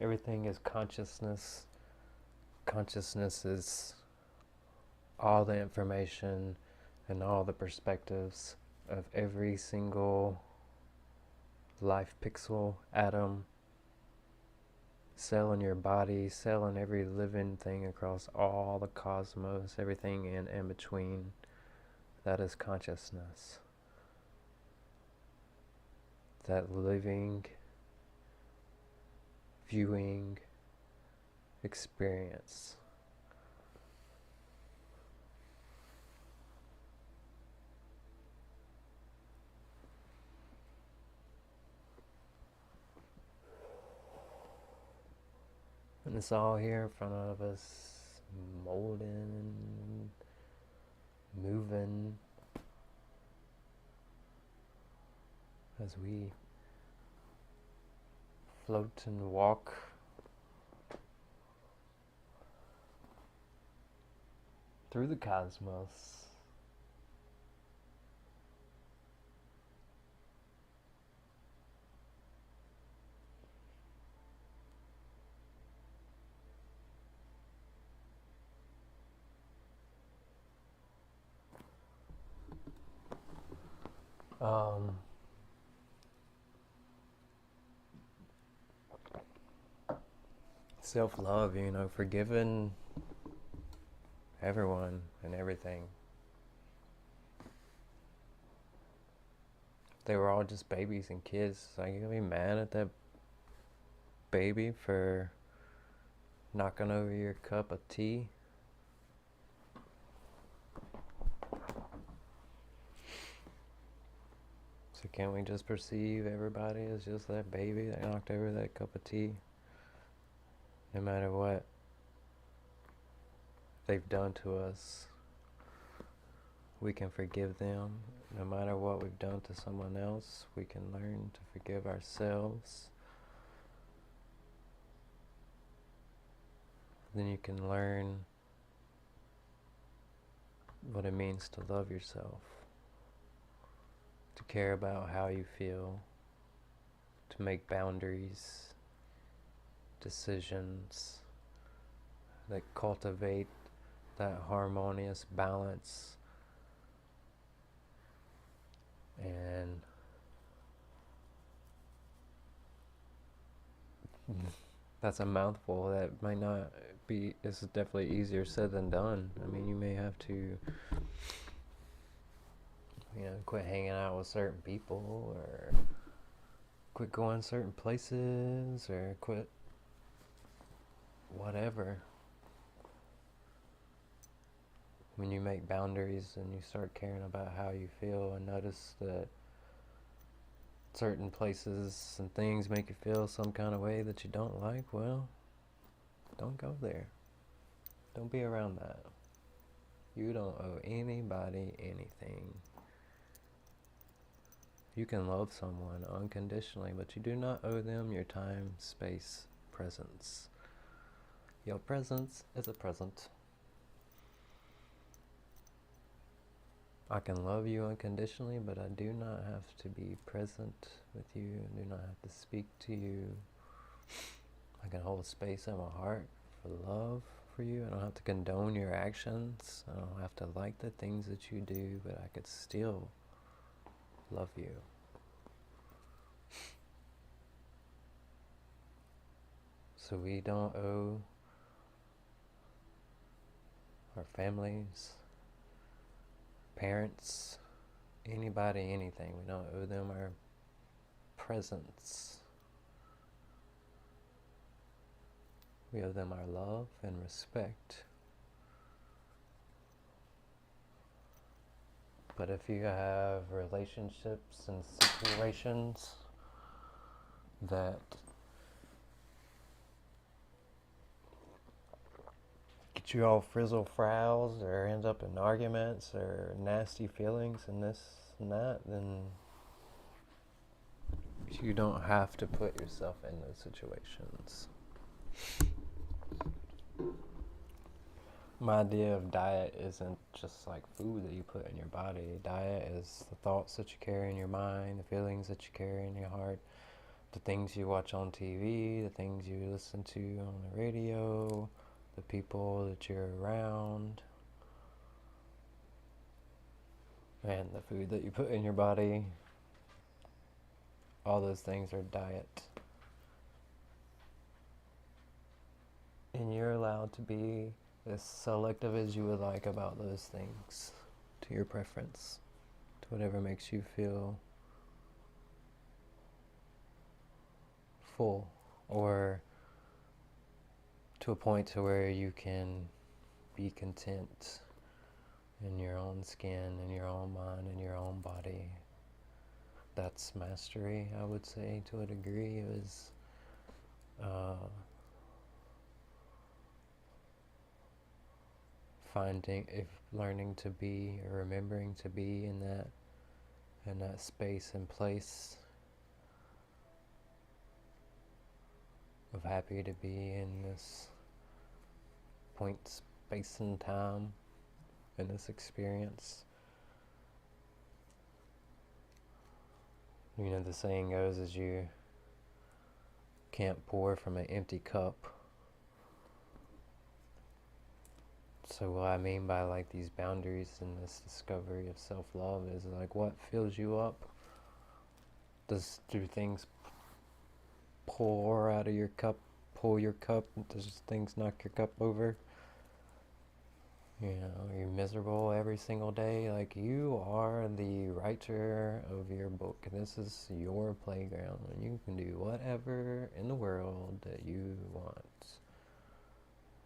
Everything is consciousness. Consciousness is all the information and all the perspectives of every single life pixel, atom, cell in your body, cell in every living thing across all the cosmos, everything in between. That is consciousness. That living, viewing experience. And it's all here in front of us, molding, moving, as we float and walk through the cosmos. Self-love, forgiving everyone and everything. They were all just babies and kids. Like, you gonna be mad at that baby for knocking over your cup of tea? So can't we just perceive everybody as just that baby that knocked over that cup of tea? No matter what they've done to us, we can forgive them. No matter what we've done to someone else, we can learn to forgive ourselves. Then you can learn what it means to love yourself, to care about how you feel, to make boundaries, decisions that cultivate that harmonious balance. And that's a mouthful. That might not be, it's definitely easier said than done. I mean, you may have to, quit hanging out with certain people, or quit going certain places, or quit whatever. When you make boundaries and you start caring about how you feel and notice that certain places and things make you feel some kind of way that you don't like, well, don't go there. Don't be around that. You don't owe anybody anything. You can love someone unconditionally, but you do not owe them your time, space, presence. Your presence is a present. I can love you unconditionally, but I do not have to be present with you. I do not have to speak to you. I can hold space in my heart for love for you. I don't have to condone your actions. I don't have to like the things that you do, but I could still love you. So we don't owe our families, parents, anybody, anything. We don't owe them our presence. We owe them our love and respect. But if you have relationships and situations that get you all frizzle-frazzled or end up in arguments or nasty feelings and this and that, then you don't have to put yourself in those situations. My idea of diet isn't just like food that you put in your body. Diet is the thoughts that you carry in your mind, the feelings that you carry in your heart, the things you watch on TV, the things you listen to on the radio, the people that you're around, and the food that you put in your body. All those things are diet. And you're allowed to be as selective as you would like about those things, to your preference, to whatever makes you feel full, or to a point to where you can be content in your own skin, in your own mind, in your own body. That's mastery, I would say, to a degree. It was learning to be, or remembering to be in that space and place of happy to be in this point, space, and time, in this experience. You know, the saying goes, is you can't pour from an empty cup. So what I mean by like these boundaries and this discovery of self-love is like, what fills you up? Do things pour out of your cup, pull your cup? Does things knock your cup over? You know, you're miserable every single day. Like, you are the writer of your book. This is your playground, and you can do whatever in the world that you want.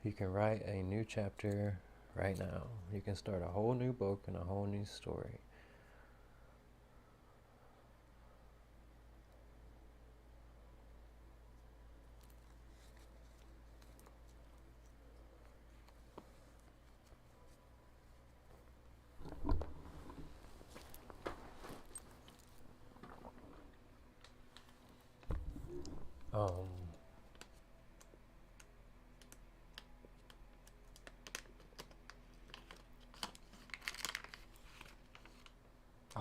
You can write a new chapter right now. You can start a whole new book and a whole new story.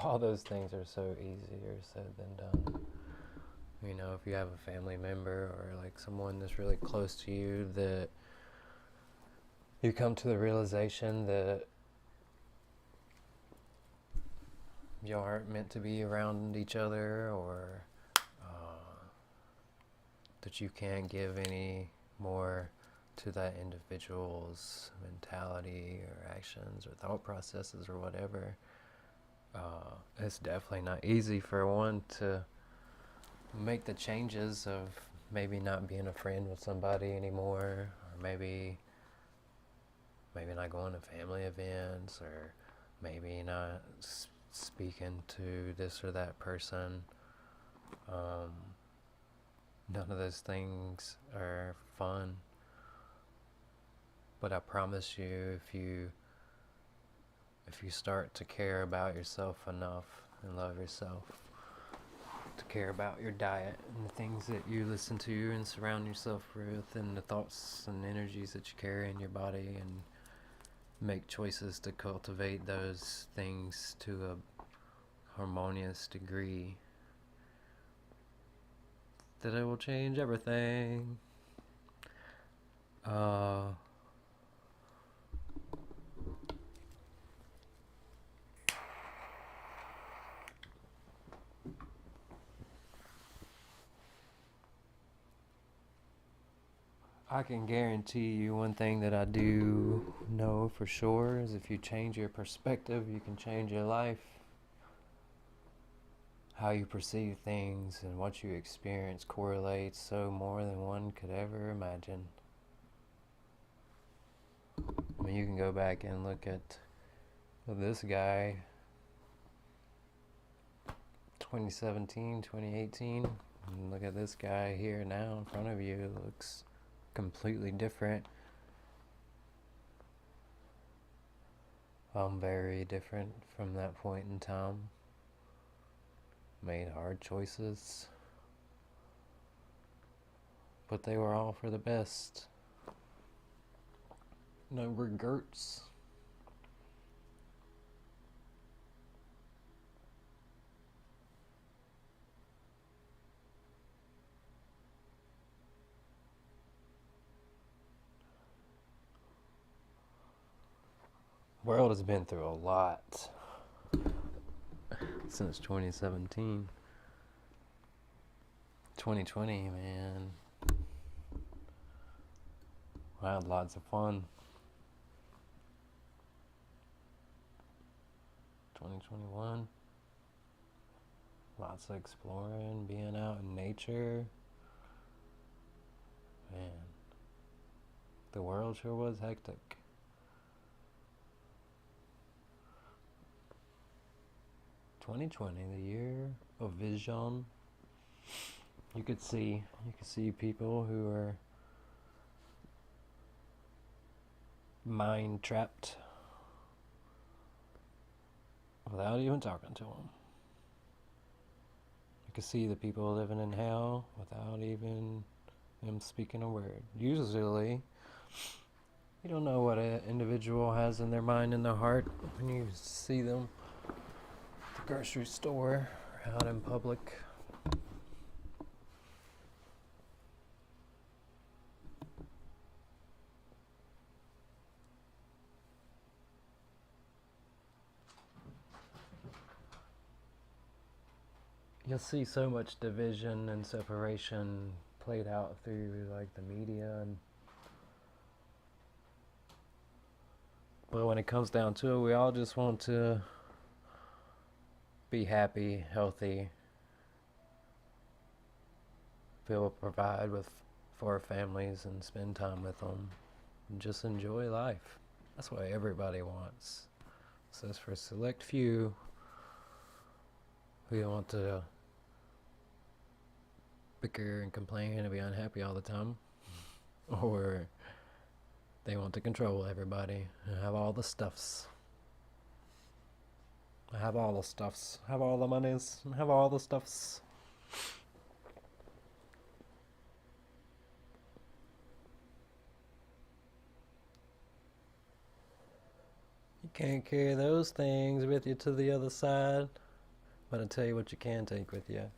All those things are so easier said than done. You know, if you have a family member or like someone that's really close to you, that you come to the realization that you aren't meant to be around each other, or that you can't give any more to that individual's mentality or actions or thought processes or whatever. It's definitely not easy for one to make the changes of maybe not being a friend with somebody anymore, or maybe not going to family events, or maybe not speaking to this or that person. None of those things are fun. But I promise you, if you start to care about yourself enough and love yourself, to care about your diet and the things that you listen to and surround yourself with, and the thoughts and energies that you carry in your body, and make choices to cultivate those things to a harmonious degree, that it will change everything. I can guarantee you one thing that I do know for sure is if you change your perspective, you can change your life. How you perceive things and what you experience correlates so more than one could ever imagine. I mean, you can go back and look at this guy, 2017, 2018, and look at this guy here now in front of you. It looks completely different. Very different from that point in time. Made hard choices, but they were all for the best. No regrets. World has been through a lot since 2017. 2020, man. I had lots of fun. 2021, lots of exploring, being out in nature. Man, the world sure was hectic. 2020, the year of vision. You could see people who are mind trapped without even talking to them. You could see the people living in hell without even them speaking a word. Usually, you don't know what an individual has in their mind and their heart when you see them at the grocery store or out in public. You'll see so much division and separation played out through like the media, and but when it comes down to it, we all just want to be happy, healthy, be able to provide for our families and spend time with them and just enjoy life. That's what everybody wants. So it's for a select few who want to bicker and complain and be unhappy all the time, or they want to control everybody and have all the stuffs. Have all the stuffs. Have all the monies. And have all the stuffs. You can't carry those things with you to the other side. But I'll tell you what you can take with you.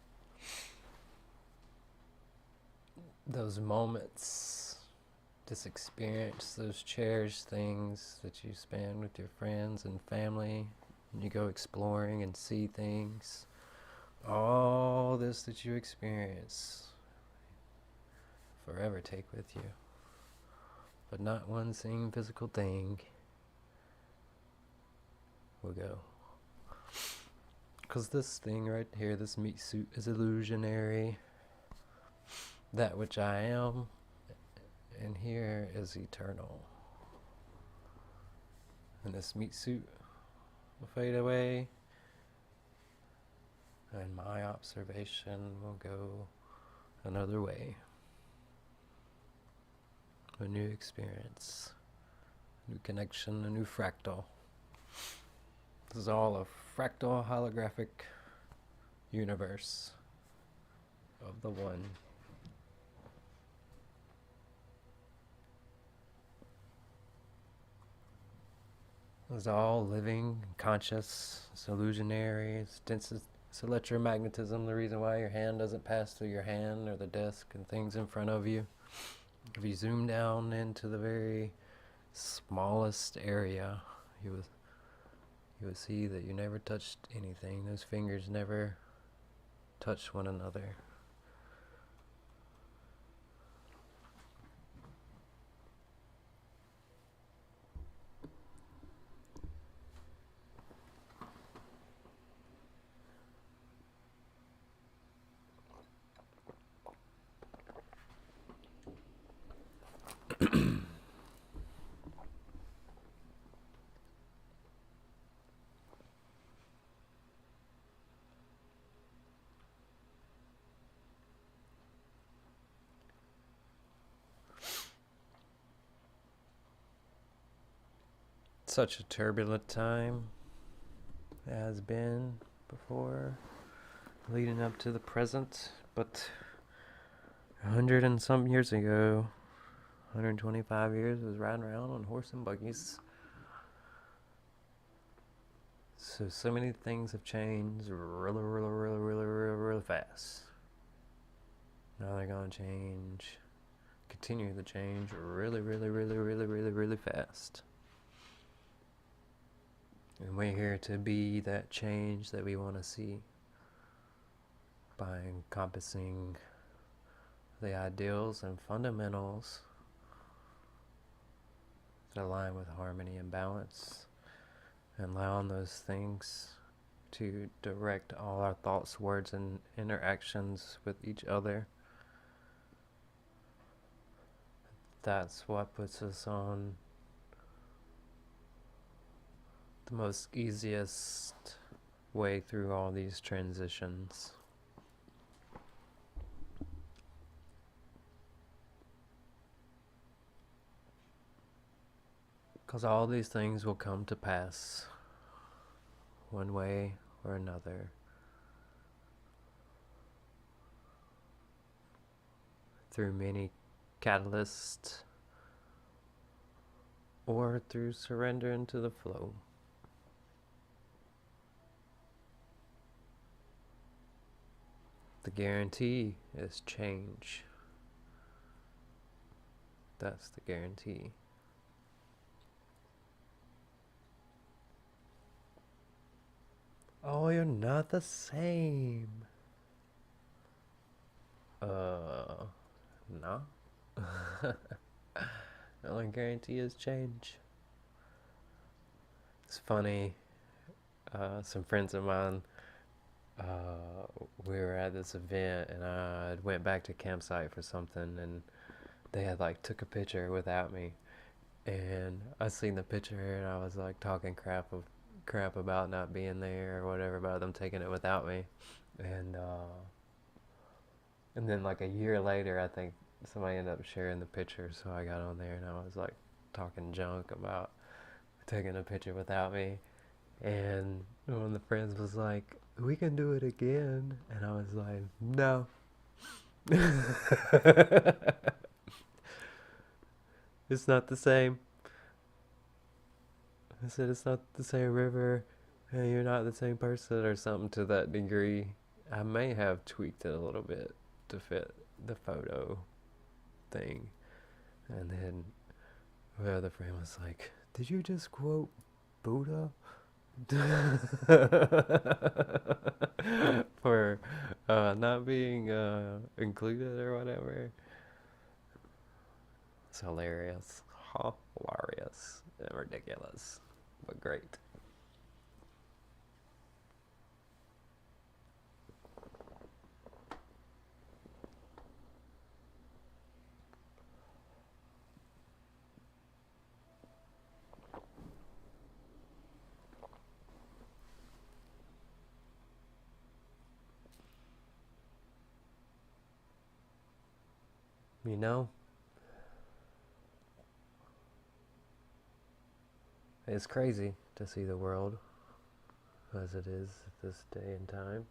Those moments, this experience, those cherished things that you spend with your friends and family, and you go exploring and see things. All this that you experience, forever take with you. But not one single physical thing will go. Because this thing right here, this meat suit, is illusionary. That which I am in here is eternal. And this meat suit will fade away, and my observation will go another way. A new experience, a new connection, a new fractal. This is all a fractal holographic universe of the one. It's all living, conscious, it's illusionary, it's dense, it's electromagnetism, the reason why your hand doesn't pass through your hand or the desk and things in front of you. If you zoom down into the very smallest area, you would see that you never touched anything. Those fingers never touched one another. Such a turbulent time it has been before, leading up to the present, but 100 and some years ago, 125 years, was riding around on horse and buggies. So many things have changed really fast. Now they're gonna change, continue to change really fast. And we're here to be that change that we want to see by encompassing the ideals and fundamentals that align with harmony and balance, and allowing those things to direct all our thoughts, words, and interactions with each other. That's what puts us on the most easiest way through all these transitions. Because all these things will come to pass one way or another. Through many catalysts or through surrender into the flow. The guarantee is change. That's the guarantee. Oh, you're not the same. No. The only guarantee is change. It's funny. Some friends of mine, we were at this event, and I went back to campsite for something, and they had like took a picture without me, and I seen the picture, and I was like talking crap about not being there or whatever, about them taking it without me, and then like a year later, I think somebody ended up sharing the picture, so I got on there and I was like talking junk about taking a picture without me, and one of the friends was like, "We can do it again," and I was like, "No." It's not the same. I said, it's not the same river, and you're not the same person, or something to that degree. I may have tweaked it a little bit to fit the photo thing. And then the other friend was like, "Did you just quote Buddha?" For not being included or whatever. It's hilarious. Hilarious and ridiculous, but great. You know, it's crazy to see the world as it is at this day and time.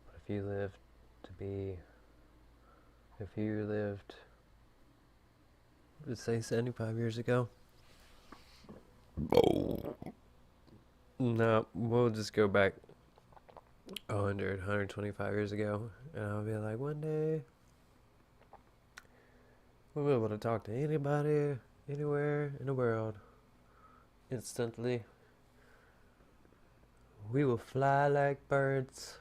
But if you lived, let's say 75 years ago, no, we'll just go back 100, 125 years ago, and I'll be like, one day, we'll be able to talk to anybody, anywhere in the world, instantly. We will fly like birds.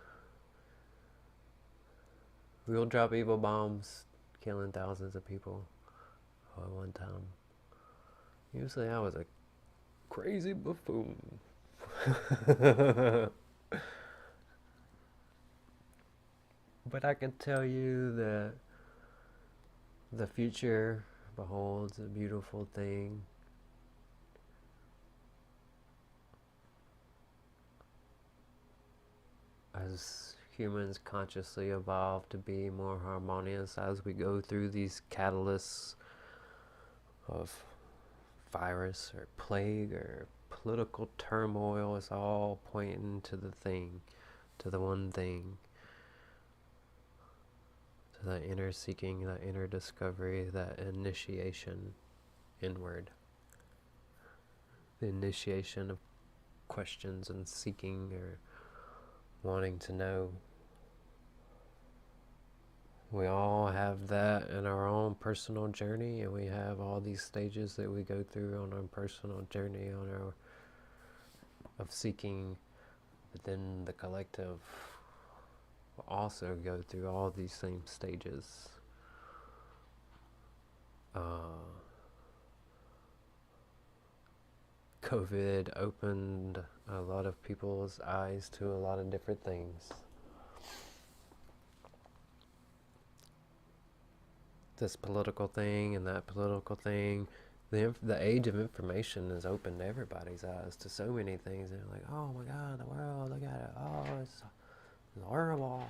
We will drop evil bombs, killing thousands of people at one time. Usually I was a crazy buffoon. But I can tell you that the future beholds a beautiful thing. As humans consciously evolve to be more harmonious as we go through these catalysts of virus or plague or political turmoil is all pointing to the thing, to the one thing, to that inner seeking, that inner discovery, that initiation inward. The initiation of questions and seeking or wanting to know. We all have that in our own personal journey, and we have all these stages that we go through on our personal journey of seeking, but then the collective will also go through all these same stages. COVID opened a lot of people's eyes to a lot of different things. This political thing and that political thing. The age of information has opened everybody's eyes to so many things. They're like, oh my God, the world, look at it. Oh, it's horrible.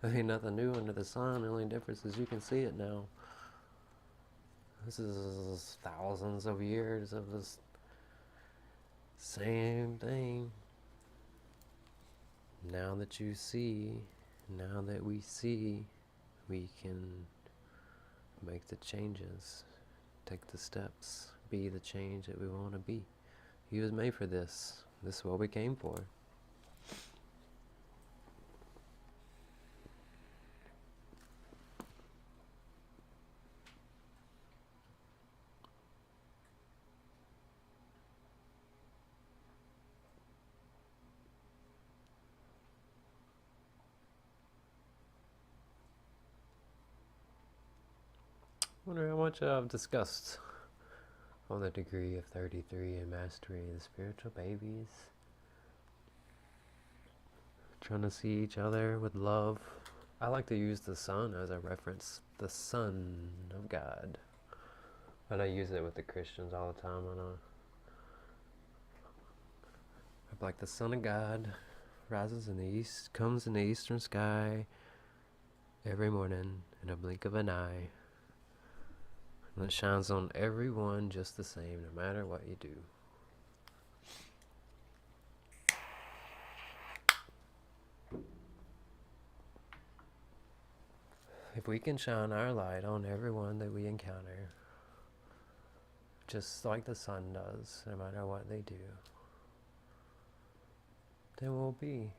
I mean, nothing new under the sun. The only difference is you can see it now. This is thousands of years of this same thing. Now that you see, now that we see, we can make the changes, take the steps, be the change that we want to be. He was made for this. This is what we came for. I wonder how much I've discussed on the degree of 33 and mastery of the spiritual babies. Trying to see each other with love. I like to use the sun as a reference. The Son of God. And I use it with the Christians all the time. I'm like, the Son of God rises in the east, comes in the eastern sky every morning in a blink of an eye. And it shines on everyone just the same, no matter what you do. If we can shine our light on everyone that we encounter, just like the sun does, no matter what they do, then we'll be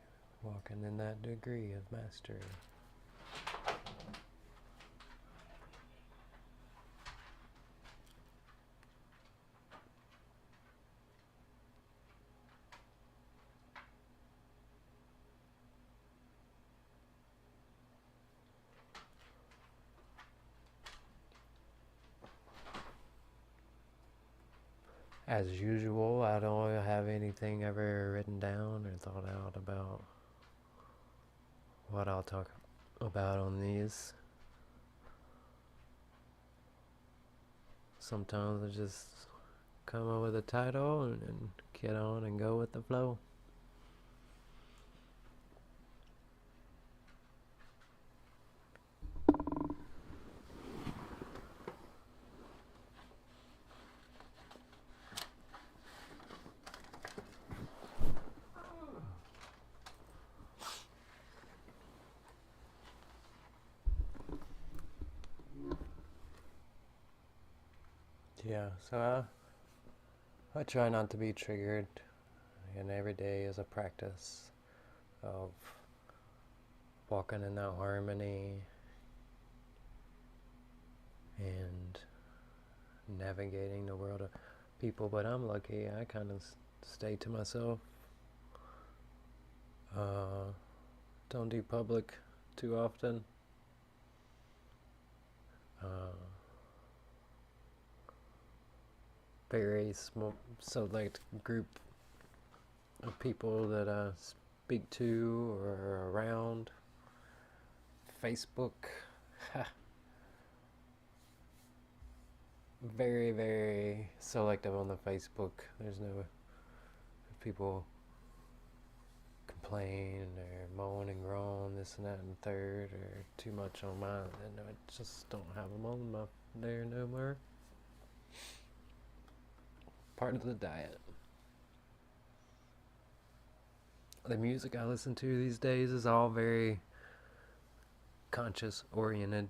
walking in that degree of mastery. As usual, I don't have anything ever written down or thought out about what I'll talk about on these. Sometimes I just come up with a title and get on and go with the flow. Yeah, so I try not to be triggered, and every day is a practice of walking in that harmony and navigating the world of people. But I'm lucky, I kind of stay to myself. Don't do public too often. Very small, select group of people that I speak to or around. Facebook. Very, very selective on the Facebook. There's no people complain or moan and groan, this and that and third, or too much on mine. And I just don't have them on there no more. part of the diet. The music I listen to these days is all very conscious oriented.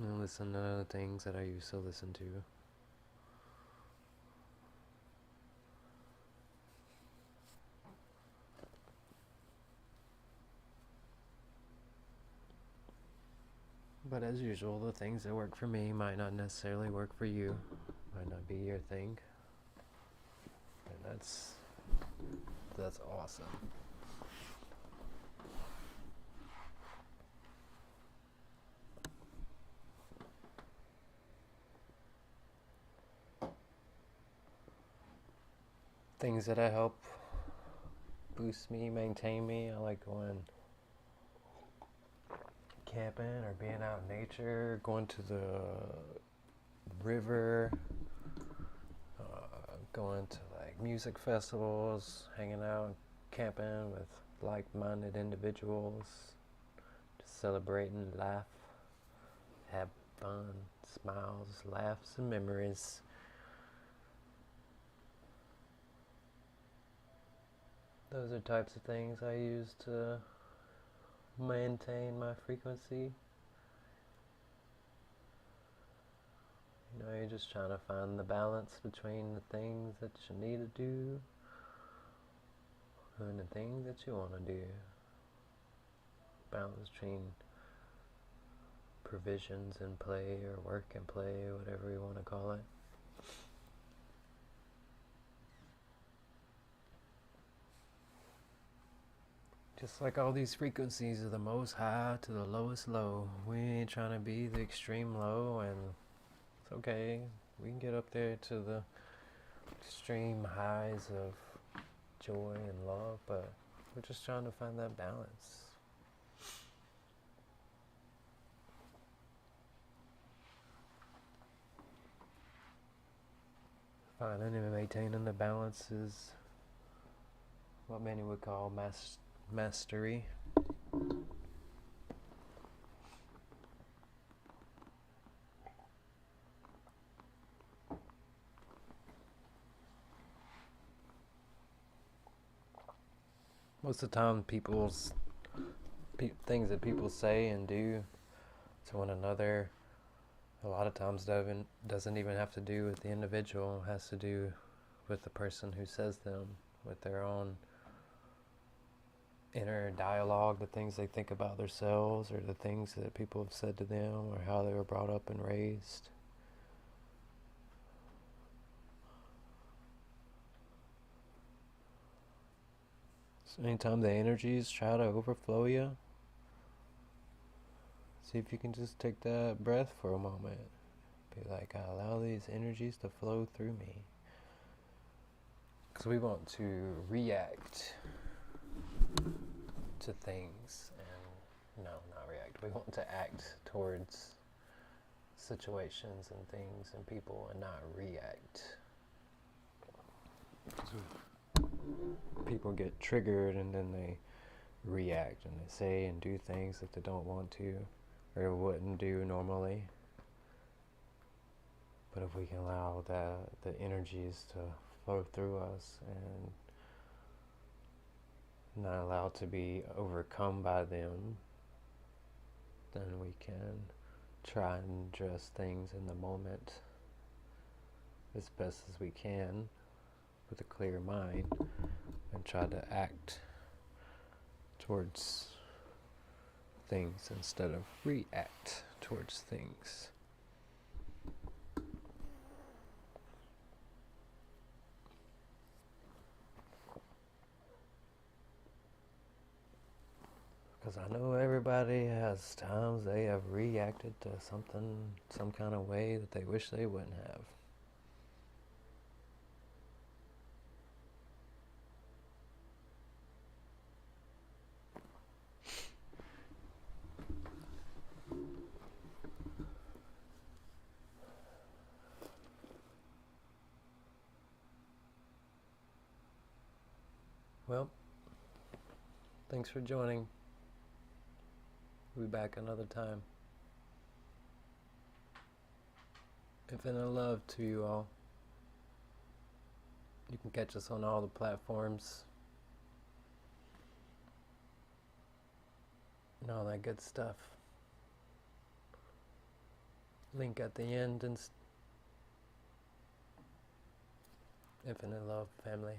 I listen to the things that I used to listen to. But as usual, the things that work for me might not necessarily work for you, might not be your thing. And that's awesome. Things that I help boost me, maintain me. I like going camping or being out in nature, going to the river, going to like music festivals, hanging out, camping with like-minded individuals, just celebrating life, have fun, smiles, laughs, and memories. Those are types of things I use to maintain my frequency. You know, you're just trying to find the balance between the things that you need to do and the things that you want to do. Balance between provisions and play, or work and play, or whatever you want to call it. Just like all these frequencies are the most high to the lowest low. We ain't trying to be the extreme low, and it's okay. We can get up there to the extreme highs of joy and love, but we're just trying to find that balance. Finding and maintaining the balance is what many would call mastery. Most of the time, things that people say and do to one another, a lot of times doesn't even have to do with the individual. It has to do with the person who says them, with their own inner dialogue, the things they think about themselves, or the things that people have said to them, or how they were brought up and raised. So anytime the energies try to overflow you, see if you can just take that breath for a moment. Be like, I allow these energies to flow through me. Because we want to react to things, and no, not react. We want to act towards situations and things and people, and not react. People get triggered and then they react, and they say and do things that they don't want to or wouldn't do normally. But if we can allow the energies to flow through us and not allowed to be overcome by them, then we can try and address things in the moment as best as we can with a clear mind, and try to act towards things instead of react towards things. Because I know everybody has times they have reacted to something, some kind of way that they wish they wouldn't have. Well, thanks for joining. We'll be back another time. Infinite love to you all. You can catch us on all the platforms and all that good stuff. Link at the end and infinite love, family.